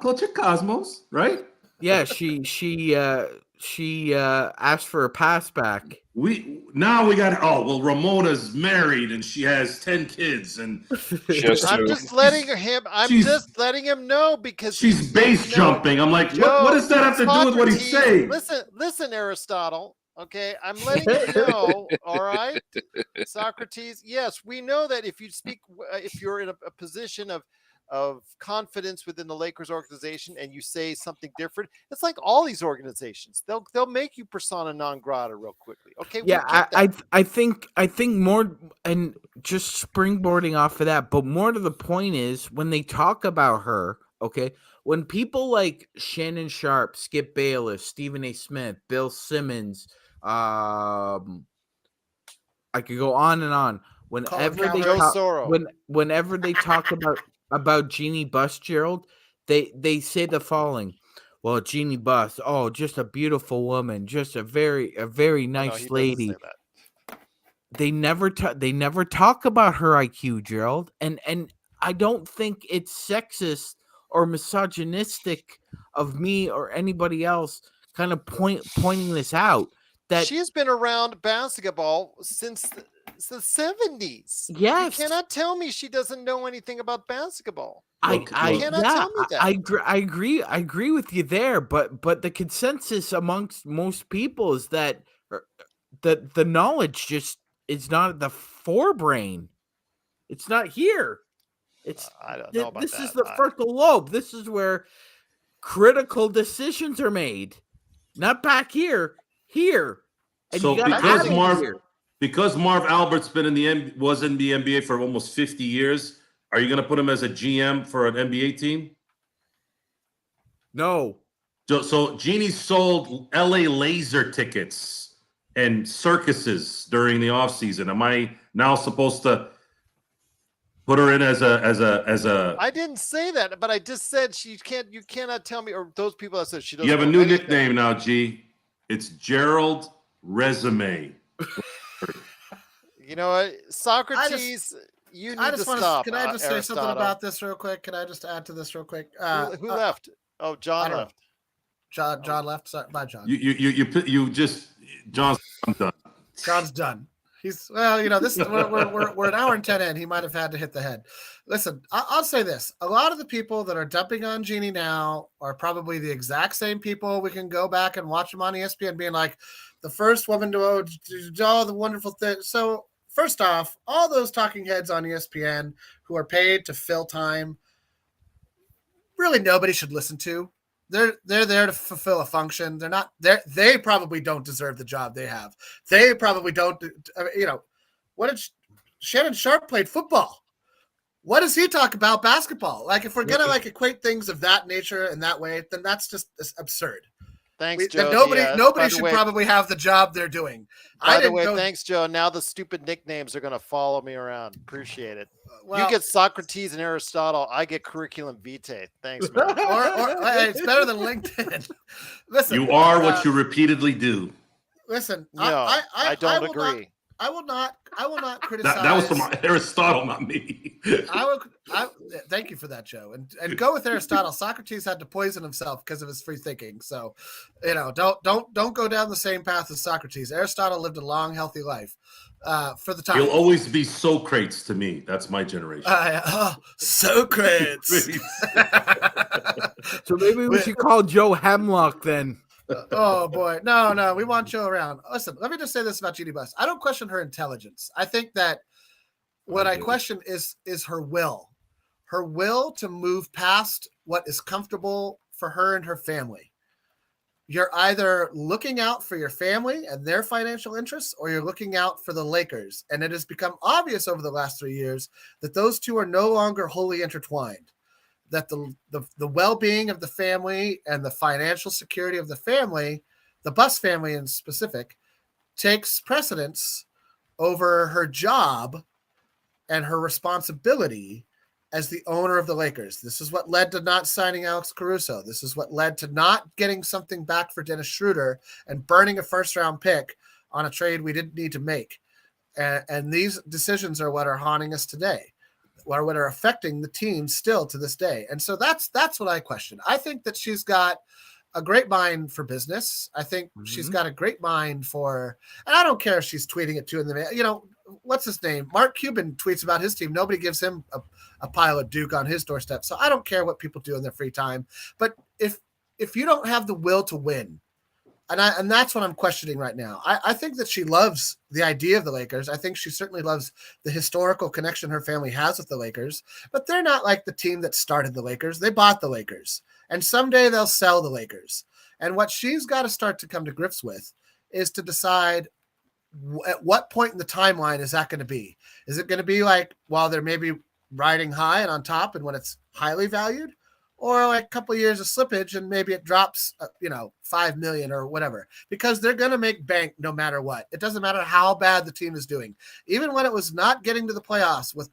culture cosmos, right? yeah, she asked for a pass back. Ramona's married and she has 10 kids and I'm just letting him know because she's base jumping. I'm like, what does that have to do with what he's saying? Listen, Aristotle. Okay, I'm letting you know. All right, Socrates. Yes, we know that if you're in a position of confidence within the Lakers organization and you say something different, it's like all these organizations. They'll make you persona non grata real quickly. Okay. Yeah, I think more, and just springboarding off of that, but more to the point is when they talk about her, okay, when people like Shannon Sharp, Skip Bayless, Stephen A. Smith, Bill Simmons, I could go on and on. Whenever they talk about Jeanie Buss, Gerald, they say the following. Well, Jeanie Buss, oh, just a beautiful woman, just a very nice lady. They never talk about her IQ, Gerald, and I don't think it's sexist or misogynistic of me or anybody else kind of pointing this out. That she's been around basketball since the 70s. Yes. You cannot tell me she doesn't know anything about basketball. I cannot tell me that. I agree with you there, but the consensus amongst most people is that the knowledge just is not at the forebrain. It's not here. It's I don't know about this that. is the frontal lobe. This is where critical decisions are made. Not back here. Here. And So you gotta because Marv Albert's been was in the NBA for almost 50 years, are you going to put him as a GM for an NBA team? No. So Jeanie sold LA Laser tickets and circuses during the offseason. Am I now supposed to put her in as a I didn't say that, but I just said you cannot tell me, or those people that said she doesn't. You have a know new anything. nickname now, G. It's Gerald Resume. You know what, Socrates, you need to stop. Can I just say something Aristotle. about this real quick? Can I just add to this real quick? Who left? Oh, John left. John left. Sorry, bye, John. John's done. John's done. He's this. We're an hour and 10 in. He might have had to hit the head. Listen, I'll say this: a lot of the people that are dumping on Jeanie now are probably the exact same people. We can go back and watch them on ESPN, being like the first woman to do all the wonderful things. So first off, all those talking heads on ESPN who are paid to fill time, really nobody should listen to. They're there to fulfill a function. They're not there. They probably don't deserve the job they have. They probably don't. What did Shannon Sharp played football? What does he talk about basketball? Like, if we're gonna equate things of that nature in that way, then that's just absurd. Thanks, Joe. Nobody should probably have the job they're doing. By the way, thanks, Joe. Now the stupid nicknames are going to follow me around. Appreciate it. Well, you get Socrates and Aristotle. I get curriculum vitae. Thanks, man. or it's better than LinkedIn. Listen, you are what you repeatedly do. Listen, no, I don't agree. I will not criticize. That was from Aristotle, not me. Thank you for that, Joe. And go with Aristotle. Socrates had to poison himself because of his free thinking. So, don't go down the same path as Socrates. Aristotle lived a long, healthy life. For the time, he'll always be Socrates to me. That's my generation. Socrates. So maybe we should call Joe Hemlock then. Oh boy, no, we want Joe around. Listen, let me just say this about Jeanie Buss. I don't question her intelligence. I think that what I question is her will to move past what is comfortable for her and her family. You're either looking out for your family and their financial interests, or you're looking out for the Lakers. And it has become obvious over the last 3 years that those two are no longer wholly intertwined. That the well-being of the family and the financial security of the family, the Buss family in specific, takes precedence over her job and her responsibility as the owner of the Lakers. This is what led to not signing Alex Caruso. This is what led to not getting something back for Dennis Schroeder and burning a first-round pick on a trade we didn't need to make. And these decisions are what are haunting us today. What are affecting the team still to this day. And so that's what I question. I think that she's got a great mind for business. I think she's got a great mind for, and I don't care if she's tweeting it too. What's his name? Mark Cuban tweets about his team. Nobody gives him a pile of Duke on his doorstep. So I don't care what people do in their free time. But if you don't have the will to win, and that's what I'm questioning right now. I think that she loves the idea of the Lakers. I think she certainly loves the historical connection her family has with the Lakers, but they're not like the team that started the Lakers. They bought the Lakers, and someday they'll sell the Lakers. And what she's got to start to come to grips with is to decide at what point in the timeline is that going to be? Is it going to be like while they're maybe riding high and on top and when it's highly valued? Or like a couple of years of slippage and maybe it drops, $5 million or whatever, because they're going to make bank no matter what. It doesn't matter how bad the team is doing. Even when it was not getting to the playoffs with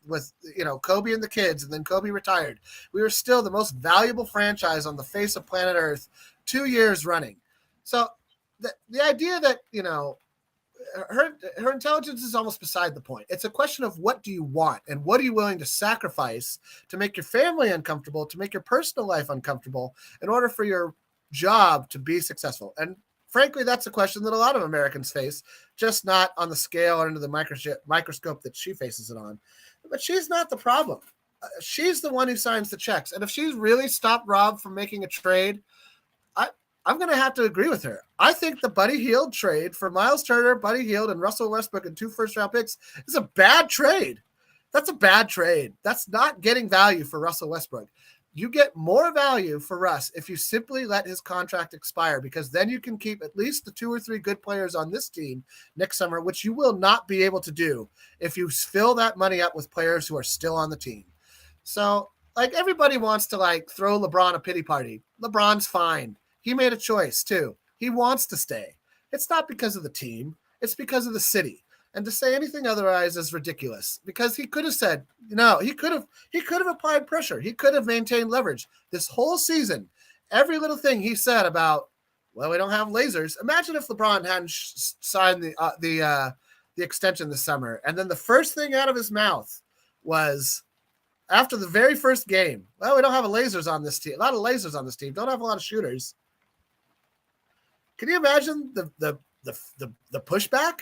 Kobe and the kids, and then Kobe retired, we were still the most valuable franchise on the face of planet Earth 2 years running. So the idea that, her intelligence is almost beside the point. It's a question of what do you want and what are you willing to sacrifice to make your family uncomfortable, to make your personal life uncomfortable in order for your job to be successful. And frankly, that's a question that a lot of Americans face, just not on the scale or under the microscope that she faces it on. But she's not the problem. She's the one who signs the checks. And if she's really stopped Rob from making a trade, I'm going to have to agree with her. I think the Buddy Hield trade for Miles Turner, Buddy Hield, and Russell Westbrook and 2 first-round picks is a bad trade. That's a bad trade. That's not getting value for Russell Westbrook. You get more value for Russ if you simply let his contract expire, because then you can keep at least the 2 or 3 good players on this team next summer, which you will not be able to do if you fill that money up with players who are still on the team. So, like, everybody wants to, like, throw LeBron a pity party. LeBron's fine. He made a choice, too. He wants to stay. It's not because of the team. It's because of the city. And to say anything otherwise is ridiculous, because he could have said, he could have applied pressure. He could have maintained leverage this whole season. Every little thing he said about, well, we don't have lasers. Imagine if LeBron hadn't signed the extension this summer. And then the first thing out of his mouth was, after the very first game, well, we don't have lasers on this team. A lot of lasers on this team. Don't have a lot of shooters. Can you imagine the pushback?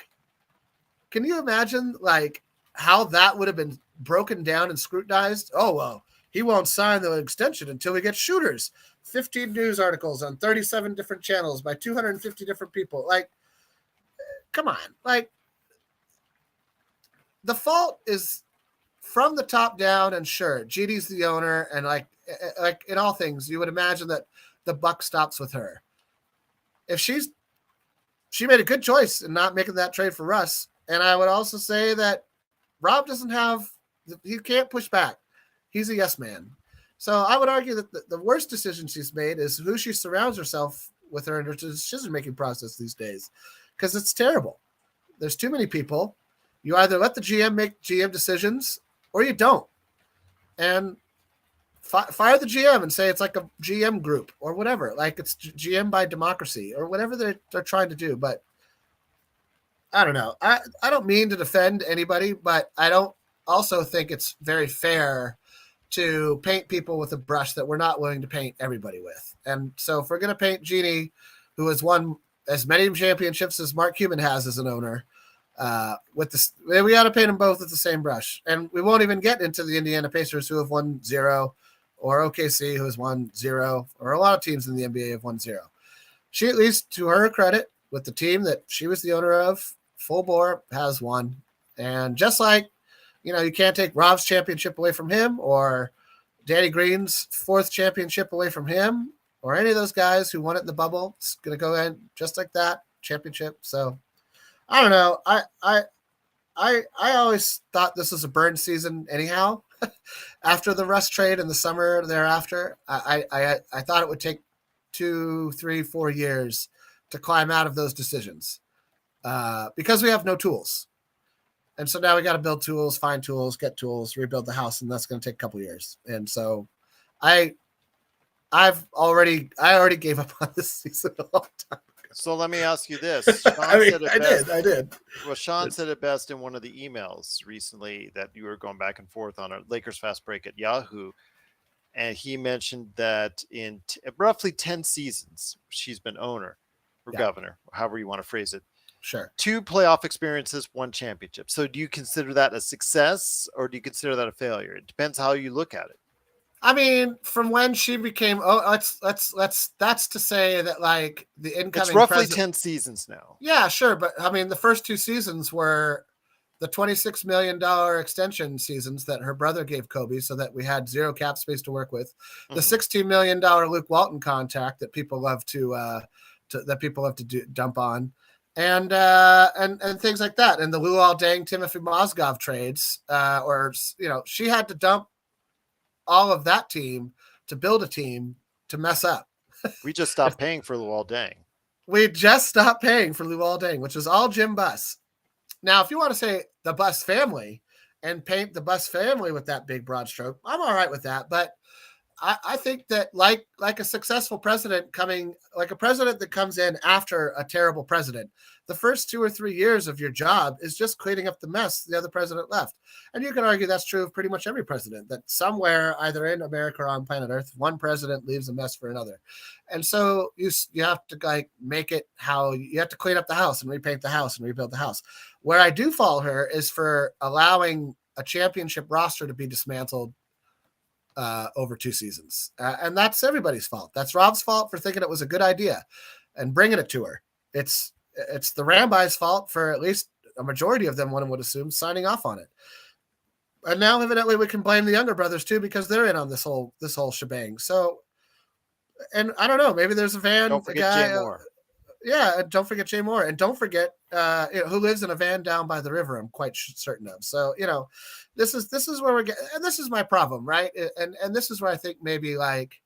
Can you imagine, like, how that would have been broken down and scrutinized? Oh, well, he won't sign the extension until we get shooters. 15 news articles on 37 different channels by 250 different people. Like, come on. Like, the fault is from the top down, and sure, Jeannie's the owner, and like in all things, you would imagine that the buck stops with her. If she made a good choice in not making that trade for Russ. And I would also say that Rob he can't push back. He's a yes man. So I would argue that the worst decision she's made is who she surrounds herself with her in her decision-making process these days, because it's terrible. There's too many people. You either let the GM make GM decisions or you don't. And fire the GM and say it's like a GM group or whatever. Like it's GM by democracy or whatever they're trying to do. But I don't know. I don't mean to defend anybody, but I don't also think it's very fair to paint people with a brush that we're not willing to paint everybody with. And so if we're going to paint Jeanie, who has won as many championships as Mark Cuban has as an owner, we got to paint them both with the same brush. And we won't even get into the Indiana Pacers, who have won 0, or OKC, who has won 0, or a lot of teams in the NBA have won 0. She, at least to her credit, with the team that she was the owner of, full bore, has won. And just like, you can't take Rob's championship away from him, or Danny Green's 4th championship away from him, or any of those guys who won it in the bubble. It's going to go in just like that, championship. So I don't know. I always thought this was a burn season anyhow. After the Russ trade and the summer thereafter, I thought it would take 2, 3, 4 years to climb out of those decisions, because we have no tools. And so now we got to build tools, find tools, get tools, rebuild the house, and that's going to take a couple years. And so I already gave up on this season a long time ago. So let me ask you this. I did. Well, Sean said it best in one of the emails recently that you were going back and forth on a Lakers Fast Break at Yahoo. And he mentioned that in roughly 10 seasons, she's been owner or governor, however you want to phrase it. Sure. 2 playoff experiences, 1 championship. So do you consider that a success or do you consider that a failure? It depends how you look at it. I mean, from when she became, that's to say that, like, the incoming, it's roughly 10 seasons now. Yeah, sure. But I mean, the first 2 seasons were the $26 million extension seasons that her brother gave Kobe, so that we had 0 cap space to work with. The $16 million Luke Walton contract that people love to dump on. And things like that, and the Luol Deng, Timothy Mozgov trades, she had to dump all of that team to build a team to mess up. We just stopped paying for Luol Deng. We just stopped paying for Luol Deng, which was all Jim Buss. Now, if you want to say the Buss family and paint the Buss family with that big broad stroke, I'm all right with that, but I think that like a successful president like a president that comes in after a terrible president, the first 2 or 3 years of your job is just cleaning up the mess the other president left. And you can argue that's true of pretty much every president, that somewhere, either in America or on planet Earth, one president leaves a mess for another. And so you have to make it how you have to clean up the house and repaint the house and rebuild the house. Where I do fault her is for allowing a championship roster to be dismantled over 2 seasons. And that's everybody's fault. That's Rob's fault for thinking it was a good idea and bringing it to her. It's the Rambis' fault for at least a majority of them, one would assume, signing off on it. And now evidently we can blame the younger brothers too, because they're in on this whole shebang. So, and I don't know, maybe there's a van, Don't forget Jay Moore. Yeah, and don't forget Jay Moore, and don't forget who lives in a van down by the river. I'm quite certain of. So this is where we're getting, and this is my problem, right? And this is where I think maybe like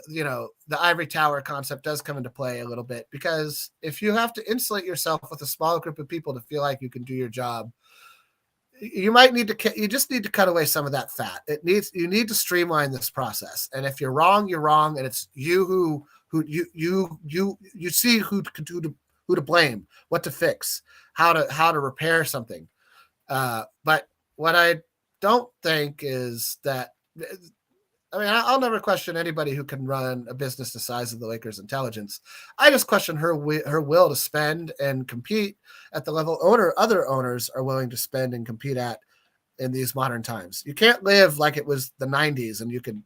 the ivory tower concept does come into play a little bit, because if you have to insulate yourself with a small group of people to feel like you can do your job, you just need to cut away some of that fat. You need to streamline this process. And if you're wrong, you're wrong, and it's you who you see who to blame, what to fix, how to repair something. But what I don't think is that, I mean, I'll never question anybody who can run a business the size of the Lakers' intelligence. I just question her will to spend and compete at the level other owners are willing to spend and compete at in these modern times. You can't live like it was the 90s and you could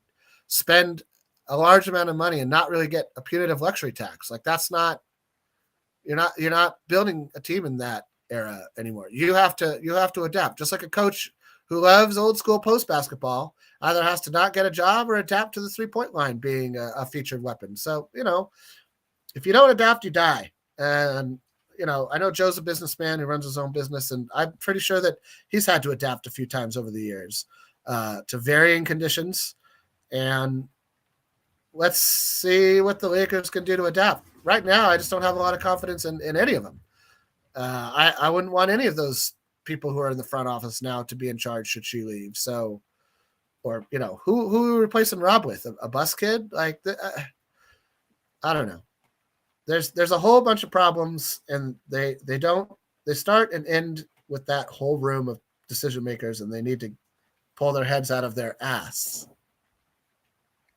spend a large amount of money and not really get a punitive luxury tax. Like you're not building a team in that era anymore. You have to adapt. Just like a coach who loves old school post basketball either has to not get a job or adapt to the 3-point line being a featured weapon. So, if you don't adapt, you die. And, I know Joe's a businessman who runs his own business, and I'm pretty sure that he's had to adapt a few times over the years to varying conditions. And let's see what the Lakers can do to adapt. Right now, I just don't have a lot of confidence in any of them. I wouldn't want any of those people who are in the front office now to be in charge should she leave. So, or who are we replacing Rob with? A bus kid? Like, I don't know. There's a whole bunch of problems, and they start and end with that whole room of decision makers, and they need to pull their heads out of their ass.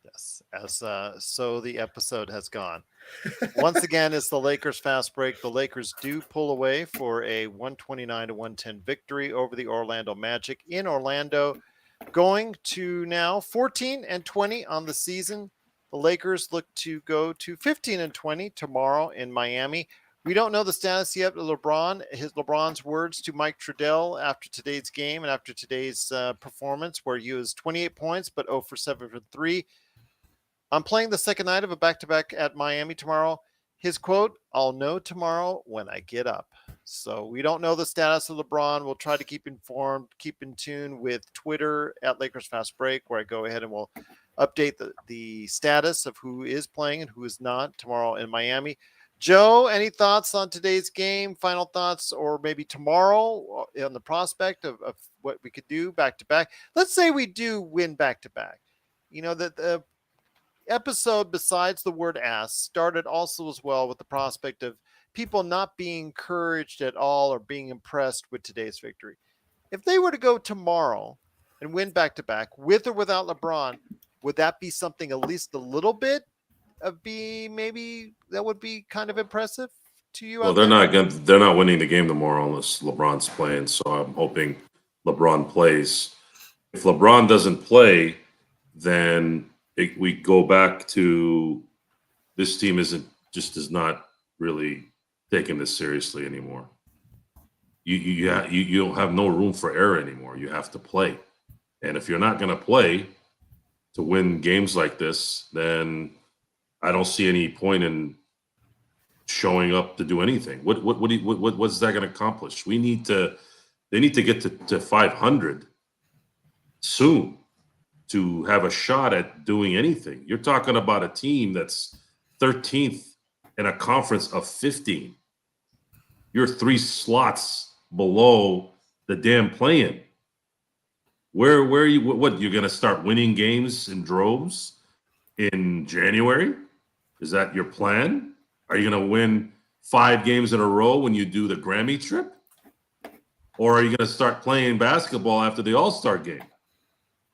Yes, as so the episode has gone. Once again, it's the Lakers fast break. The Lakers do pull away for a 129-110 victory over the Orlando Magic in Orlando, going to now 14-20 on the season. The Lakers look to go to 15-20 tomorrow in Miami. We don't know the status yet of LeBron. LeBron's words to Mike Trudell after today's game and after today's performance, where he was 28 points but 0 for 7 for 3. I'm playing the second night of a back-to-back at Miami tomorrow. His quote, "I'll know tomorrow when I get up." So we don't know the status of LeBron. We'll try to keep informed, keep in tune with Twitter at Lakers Fast Break, where I go ahead and we'll update the status of who is playing and who is not tomorrow in Miami. Joe, any thoughts on today's game? Final thoughts, or maybe tomorrow on the prospect of what we could do back-to-back? Let's say we do win back-to-back. That the episode, besides the word ass, started also as well with the prospect of people not being encouraged at all or being impressed with today's victory. If they were to go tomorrow and win back-to-back with or without LeBron, would that be something at least a little bit of maybe that would be kind of impressive to you? Well, they're not winning the game tomorrow unless LeBron's playing. So I'm hoping LeBron plays. If LeBron doesn't play, then we go back to this team is not really taking this seriously anymore. You don't have no room for error anymore. You have to play, and if you're not going to play to win games like this, then I don't see any point in showing up to do anything. What's that going to accomplish? They need to get to 500 soon to have a shot at doing anything. You're talking about a team that's 13th in a conference of 15. You're 3 slots below the damn play-in. Where are you? What you're going to start winning games in droves in January? Is that your plan? Are you going to win 5 games in a row when you do the Grammy trip? Or are you going to start playing basketball after the All-Star game?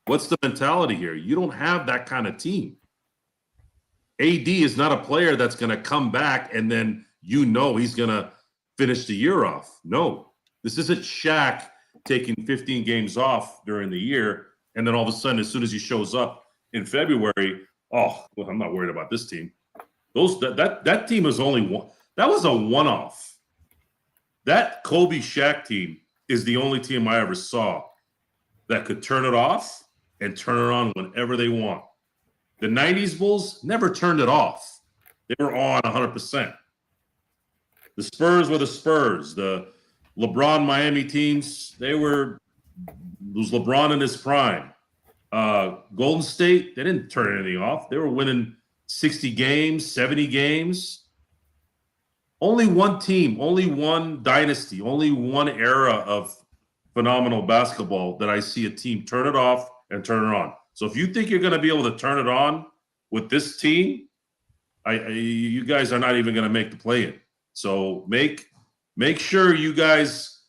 What's the mentality here? You don't have that kind of team. AD is not a player that's going to come back and then he's going to finish the year off. No, this isn't Shaq taking 15 games off during the year, and then all of a sudden, as soon as he shows up in February, I'm not worried about this team. That team is only one. That was a one-off. That Kobe Shaq team is the only team I ever saw that could turn it off and turn it on whenever they want. The 90s Bulls never turned it off. They were on 100%. The Spurs were the Spurs. The LeBron Miami teams, it was LeBron in his prime. Golden State, they didn't turn anything off. They were winning 60 games, 70 games. Only one team, only one dynasty, only one era of phenomenal basketball that I see a team turn it off and turn it on. So if you think you're going to be able to turn it on with this team, you guys are not even going to make the play-in. So make sure you guys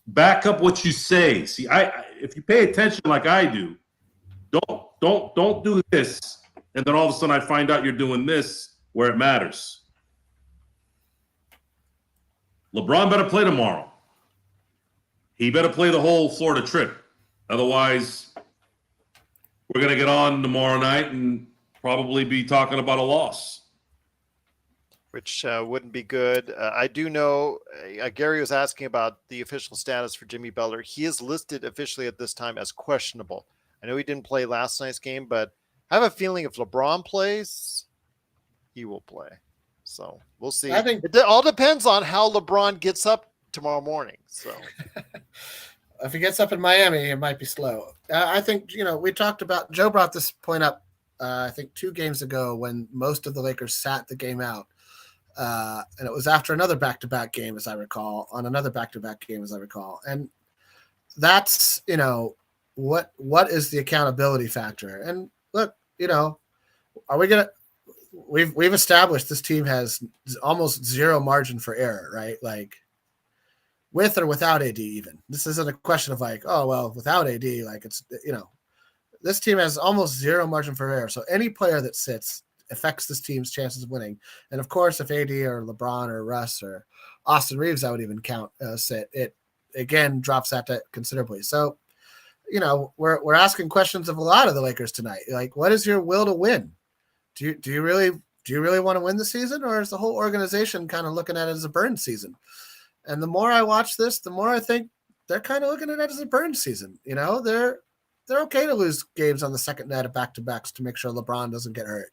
back up what you say. See, if you pay attention like I do, don't do this, and then all of a sudden I find out you're doing this where it matters. LeBron better play tomorrow. He better play the whole Florida trip. Otherwise, we're going to get on tomorrow night and probably be talking about a loss. Which wouldn't be good. I do know Gary was asking about the official status for Jimmy Butler. He is listed officially at this time as questionable. I know he didn't play last night's game, but I have a feeling if LeBron plays, he will play. So we'll see. I think it all depends on how LeBron gets up tomorrow morning. So if he gets up in Miami, it might be slow. I think, we talked about, Joe brought this point up, I think 2 games ago when most of the Lakers sat the game out. And it was after another back-to-back game, as I recall, on another back-to-back game, as I recall. And that's, what is the accountability factor? And look, are we going to, we've established this team has almost zero margin for error, right? Like with or without AD even. This isn't a question of like, oh, well, without AD, like it's, this team has almost zero margin for error. So any player that sits affects this team's chances of winning. And of course, if AD or LeBron or Russ or Austin Reeves, I would even count sit, it again drops that considerably. So, we're asking questions of a lot of the Lakers tonight. Like, what is your will to win? Do you really want to win the season, or is the whole organization kind of looking at it as a burn season? And the more I watch this, the more I think they're kind of looking at it as a burn season. They're okay to lose games on the second night of back-to-backs to make sure LeBron doesn't get hurt.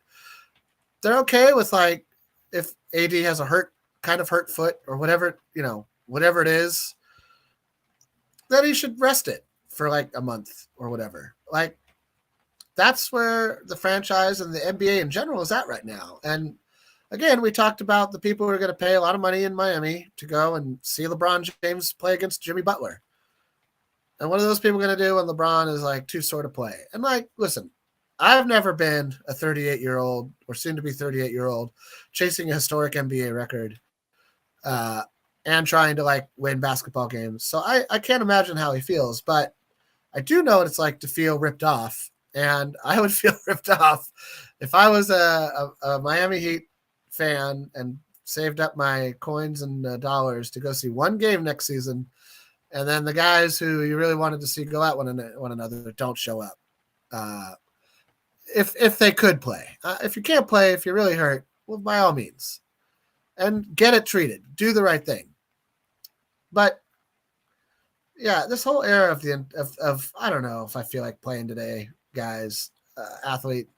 They're okay with like if AD has a hurt foot or whatever, whatever it is, then he should rest it for like a month or whatever. Like that's where the franchise and the NBA in general is at right now. And again, we talked about the people who are going to pay a lot of money in Miami to go and see LeBron James play against Jimmy Butler. And what are those people going to do when LeBron is like too sore to play? And like, listen, I've never been a 38-year-old or soon to be 38-year-old chasing a historic NBA record and trying to like win basketball games. So I can't imagine how he feels, but I do know what it's like to feel ripped off. And I would feel ripped off if I was a Miami Heat fan and saved up my coins and dollars to go see one game next season. And then the guys who you really wanted to see go at one another don't show up. If they could play. If you can't play, if you're really hurt, well, by all means. And get it treated. Do the right thing. But, yeah, this whole era of I don't know if I feel like playing today, guys, athlete,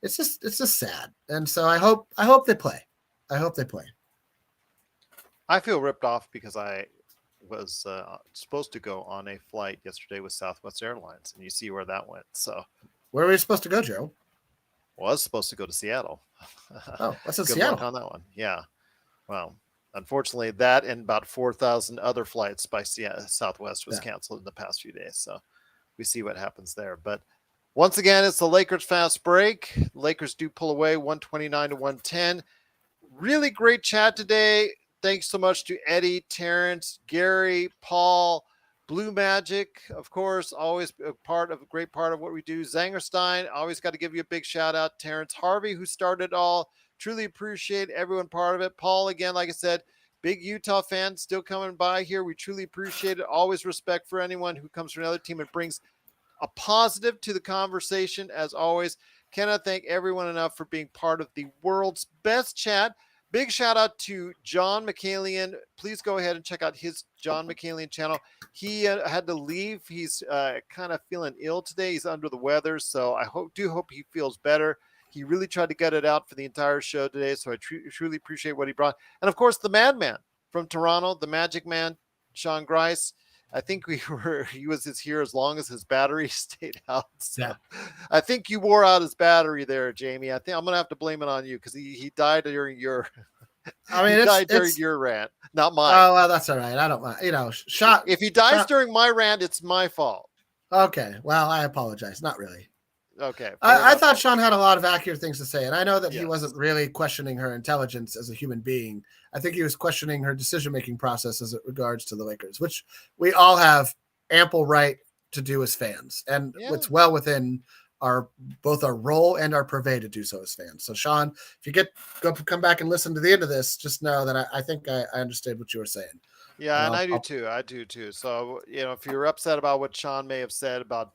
it's just sad. And so I hope they play. I hope they play. I feel ripped off because I was supposed to go on a flight yesterday with Southwest Airlines, and you see where that went. So where were you supposed to go, Joe? Was supposed to go to Seattle. Oh, that's in Good Seattle. luck on that one. Yeah. Well, unfortunately, that and about 4,000 other flights by Southwest was canceled in the past few days. So we see what happens there. But once again, it's the Lakers fast break. Lakers do pull away 129-110. Really great chat today. Thanks so much to Eddie, Terrence, Gary, Paul, Blue Magic, of course, always a great part of what we do. Zangerstein, always got to give you a big shout out. Terrence Harvey, who started it all. Truly appreciate everyone part of it. Paul, again, like I said, big Utah fan still coming by here. We truly appreciate it. Always respect for anyone who comes from another team and brings a positive to the conversation, as always. Cannot thank everyone enough for being part of the world's best chat. Big shout out to John Mikaelian. Please go ahead and check out his John Mikaelian channel. He had to leave. He's kind of feeling ill today. He's under the weather, so I hope he feels better. He really tried to get it out for the entire show today, so I truly appreciate what he brought. And of course, the Madman from Toronto, the Magic Man, Sean Grice. I think he was here as long as his battery stayed out. So Yeah. I think you wore out his battery there, Jamie. I think I'm gonna have to blame it on you because he died during your. I mean, he died it's during your rant, not mine. Oh well, that's all right. I don't mind. Shot. If he dies during my rant, it's my fault. Okay. Well, I apologize. Not really. Okay. I thought Sean had a lot of accurate things to say, and I know that he Yes. wasn't really questioning her intelligence as a human being. I think he was questioning her decision-making process as it regards to the Lakers, which we all have ample right to do as fans, and it's well within both our role and our purvey to do so as fans. So, Sean, if you come back and listen to the end of this, just know that I think I understood what you were saying. Yeah, and I do too. I do too. So, if you're upset about what Sean may have said about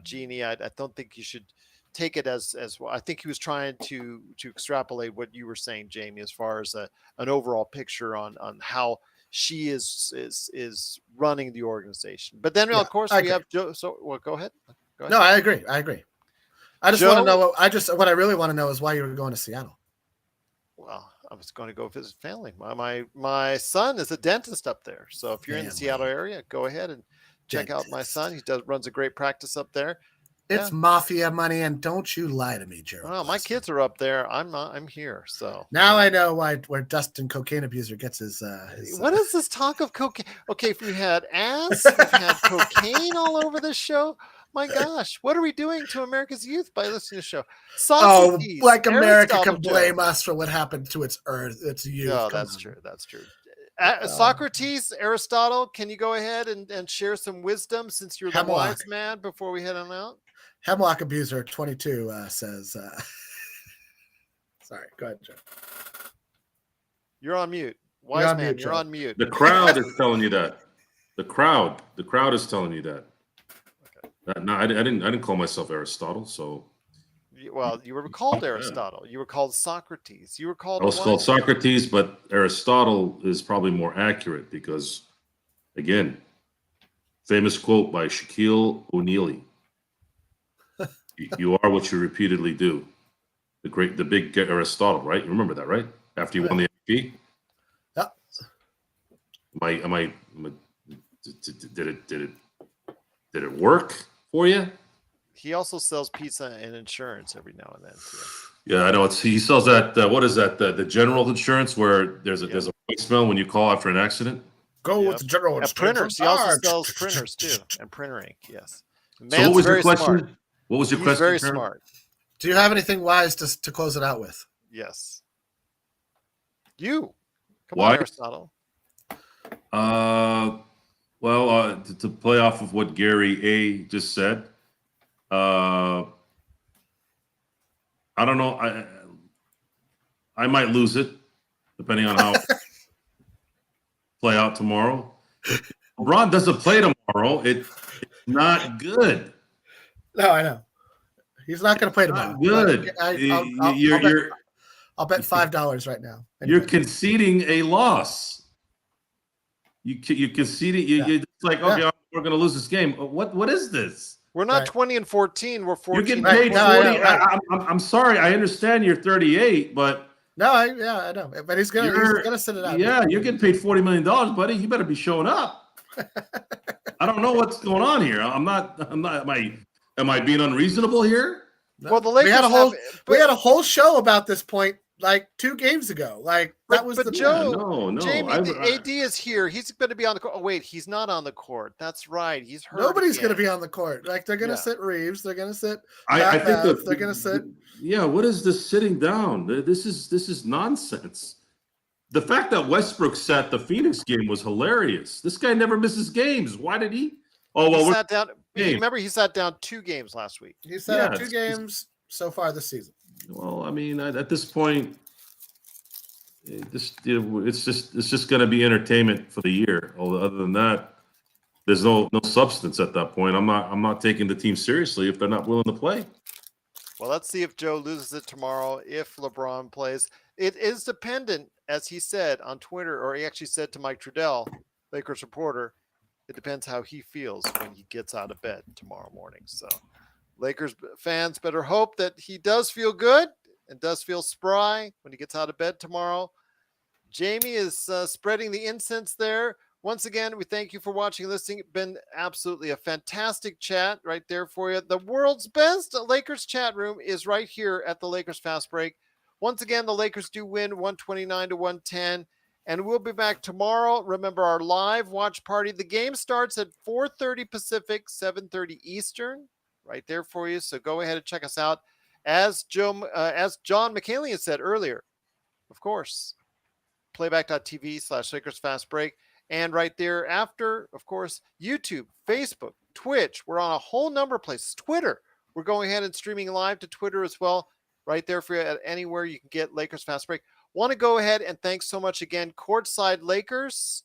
Jeanie, I don't think you should take it as well. I think he was trying to extrapolate what you were saying, Jamie, as far as an overall picture on how she is running the organization. But then, of course, we have Joe. So, go ahead. No, I agree. I just want to know. What I really want to know is why you were going to Seattle. Well, I was going to go visit family. My son is a dentist up there. So if you're in the Seattle area, go ahead and check out my son. He runs a great practice up there. It's mafia money, and don't you lie to me, Gerald. Well, my kids are up there. I'm here. So now I know where Dustin Cocaine Abuser gets his. What is this talk of cocaine? Okay, if we had ass, we've had cocaine all over this show. My gosh, what are we doing to America's youth by listening to the show? Socrates, like America Aristotle can blame us for what happened to its earth, its youth. No, that's true. That's true. Socrates, Aristotle, can you go ahead and share some wisdom since you're the wise man before we head on out? Hemlock Abuser 22 says, sorry, go ahead, Joe. You're on mute. Wise man, you're on mute. The crowd is telling you that. The crowd is telling you that. Okay. No, I didn't call myself Aristotle. So, well, you were called Aristotle. You were called Socrates. You were called. I was called Socrates, but Aristotle is probably more accurate because, again, famous quote by Shaquille O'Neal. You are what you repeatedly do. The big Aristotle, right? You remember that, right? After you won the MVP. Yep. Did it work for you? He also sells pizza and insurance every now and then too. Yeah, I know. He sells that. What is that? The general insurance where there's a voicemail when you call after an accident. Go with the general insurance. Printers. He also sells printers too, and printer ink. Yes. So what was your question? Smart. What was your He's question? Very smart. Do you have anything wise to close it out with? Yes. You. Come Why? on, Aristotle. Well, to play off of what Gary A just said, I don't know. I might lose it depending on how play out tomorrow. LeBron doesn't play tomorrow. It's not good. No, I know. He's not going to play tomorrow. Good. I'll bet $5 right now. Anyway. You're conceding a loss. You conceding. It's like, okay, we're going to lose this game. What is this? We're not 20-14. We're 14. You're getting paid 40. I'm sorry. I understand you're 38, but no, I know. But he's gonna sit it out. Yeah, you're getting paid $40 million, buddy. You better be showing up. I don't know what's going on here. I'm not. Am I being unreasonable here? No. Well, the Lakers we had a whole show about this point like 2 games ago. Like that was Joe. No. Jamie, the AD is here. He's going to be on the court. Oh wait, he's not on the court. That's right. He's hurt. Nobody's going to be on the court. Like they're going to sit Reeves. They're going to sit. I think they're going to sit. Yeah. What is this sitting down? This is nonsense. The fact that Westbrook sat the Phoenix game was hilarious. This guy never misses games. Why did he? Oh well, he sat down. Remember, he sat down 2 games last week. He sat out 2 games so far this season. Well, I mean, at this point, it's just going to be entertainment for the year. Other than that, there's no substance at that point. I'm not taking the team seriously if they're not willing to play. Well, let's see if Joe loses it tomorrow, if LeBron plays. It is dependent, as he said on Twitter, or he actually said to Mike Trudell, Lakers reporter, it depends how he feels when he gets out of bed tomorrow morning. So Lakers fans better hope that he does feel good and does feel spry when he gets out of bed tomorrow. Jamie is spreading the incense there. Once again, we thank you for watching and listening. It's been absolutely a fantastic chat right there for you. The world's best Lakers chat room is right here at the Lakers Fast Break. Once again, the Lakers do win 129-110, and we'll be back tomorrow. Remember our live watch party. The game starts at 4:30 Pacific, 7:30 Eastern, right there for you. So go ahead and check us out. As John Mikaelian said earlier, of course, playback.tv/Lakers Fast Break. And right there after, of course, YouTube, Facebook, Twitch. We're on a whole number of places. Twitter. We're going ahead and streaming live to Twitter as well. Right there for you at anywhere you can get Lakers Fast Break. Want to go ahead and thanks so much again, Courtside Lakers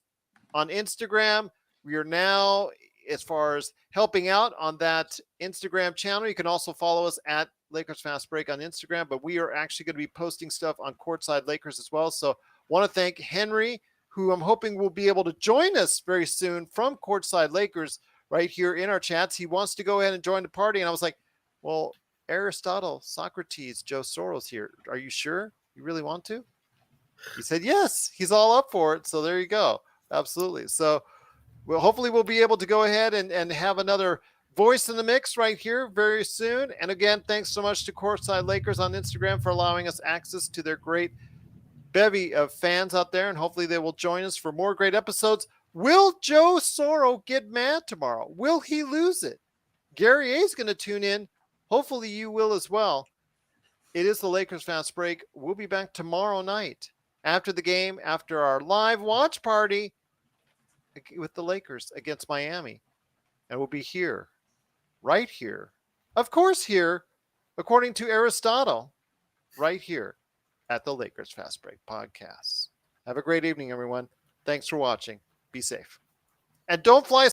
on Instagram. We are now, as far as helping out on that Instagram channel, you can also follow us at Lakers Fast Break on Instagram, but we are actually going to be posting stuff on Courtside Lakers as well. So want to thank Henry, who I'm hoping will be able to join us very soon from Courtside Lakers right here in our chats. He wants to go ahead and join the party. And I was like, well, Aristotle, Socrates, Joe Soro's here. Are you sure you really want to? He said, yes, he's all up for it. So there you go. Absolutely. So hopefully we'll be able to go ahead and have another voice in the mix right here very soon. And again, thanks so much to Courtside Lakers on Instagram for allowing us access to their great bevy of fans out there, and hopefully they will join us for more great episodes. Will Joe Soro get mad tomorrow? Will he lose it? Gary A is going to tune in. Hopefully you will as well. It is the Lakers Fast Break. We'll be back tomorrow night after the game, after our live watch party with the Lakers against Miami. And we'll be here, right here, of course here, according to Aristotle, right here at the Lakers Fast Break podcast. Have a great evening, everyone. Thanks for watching. Be safe. And don't fly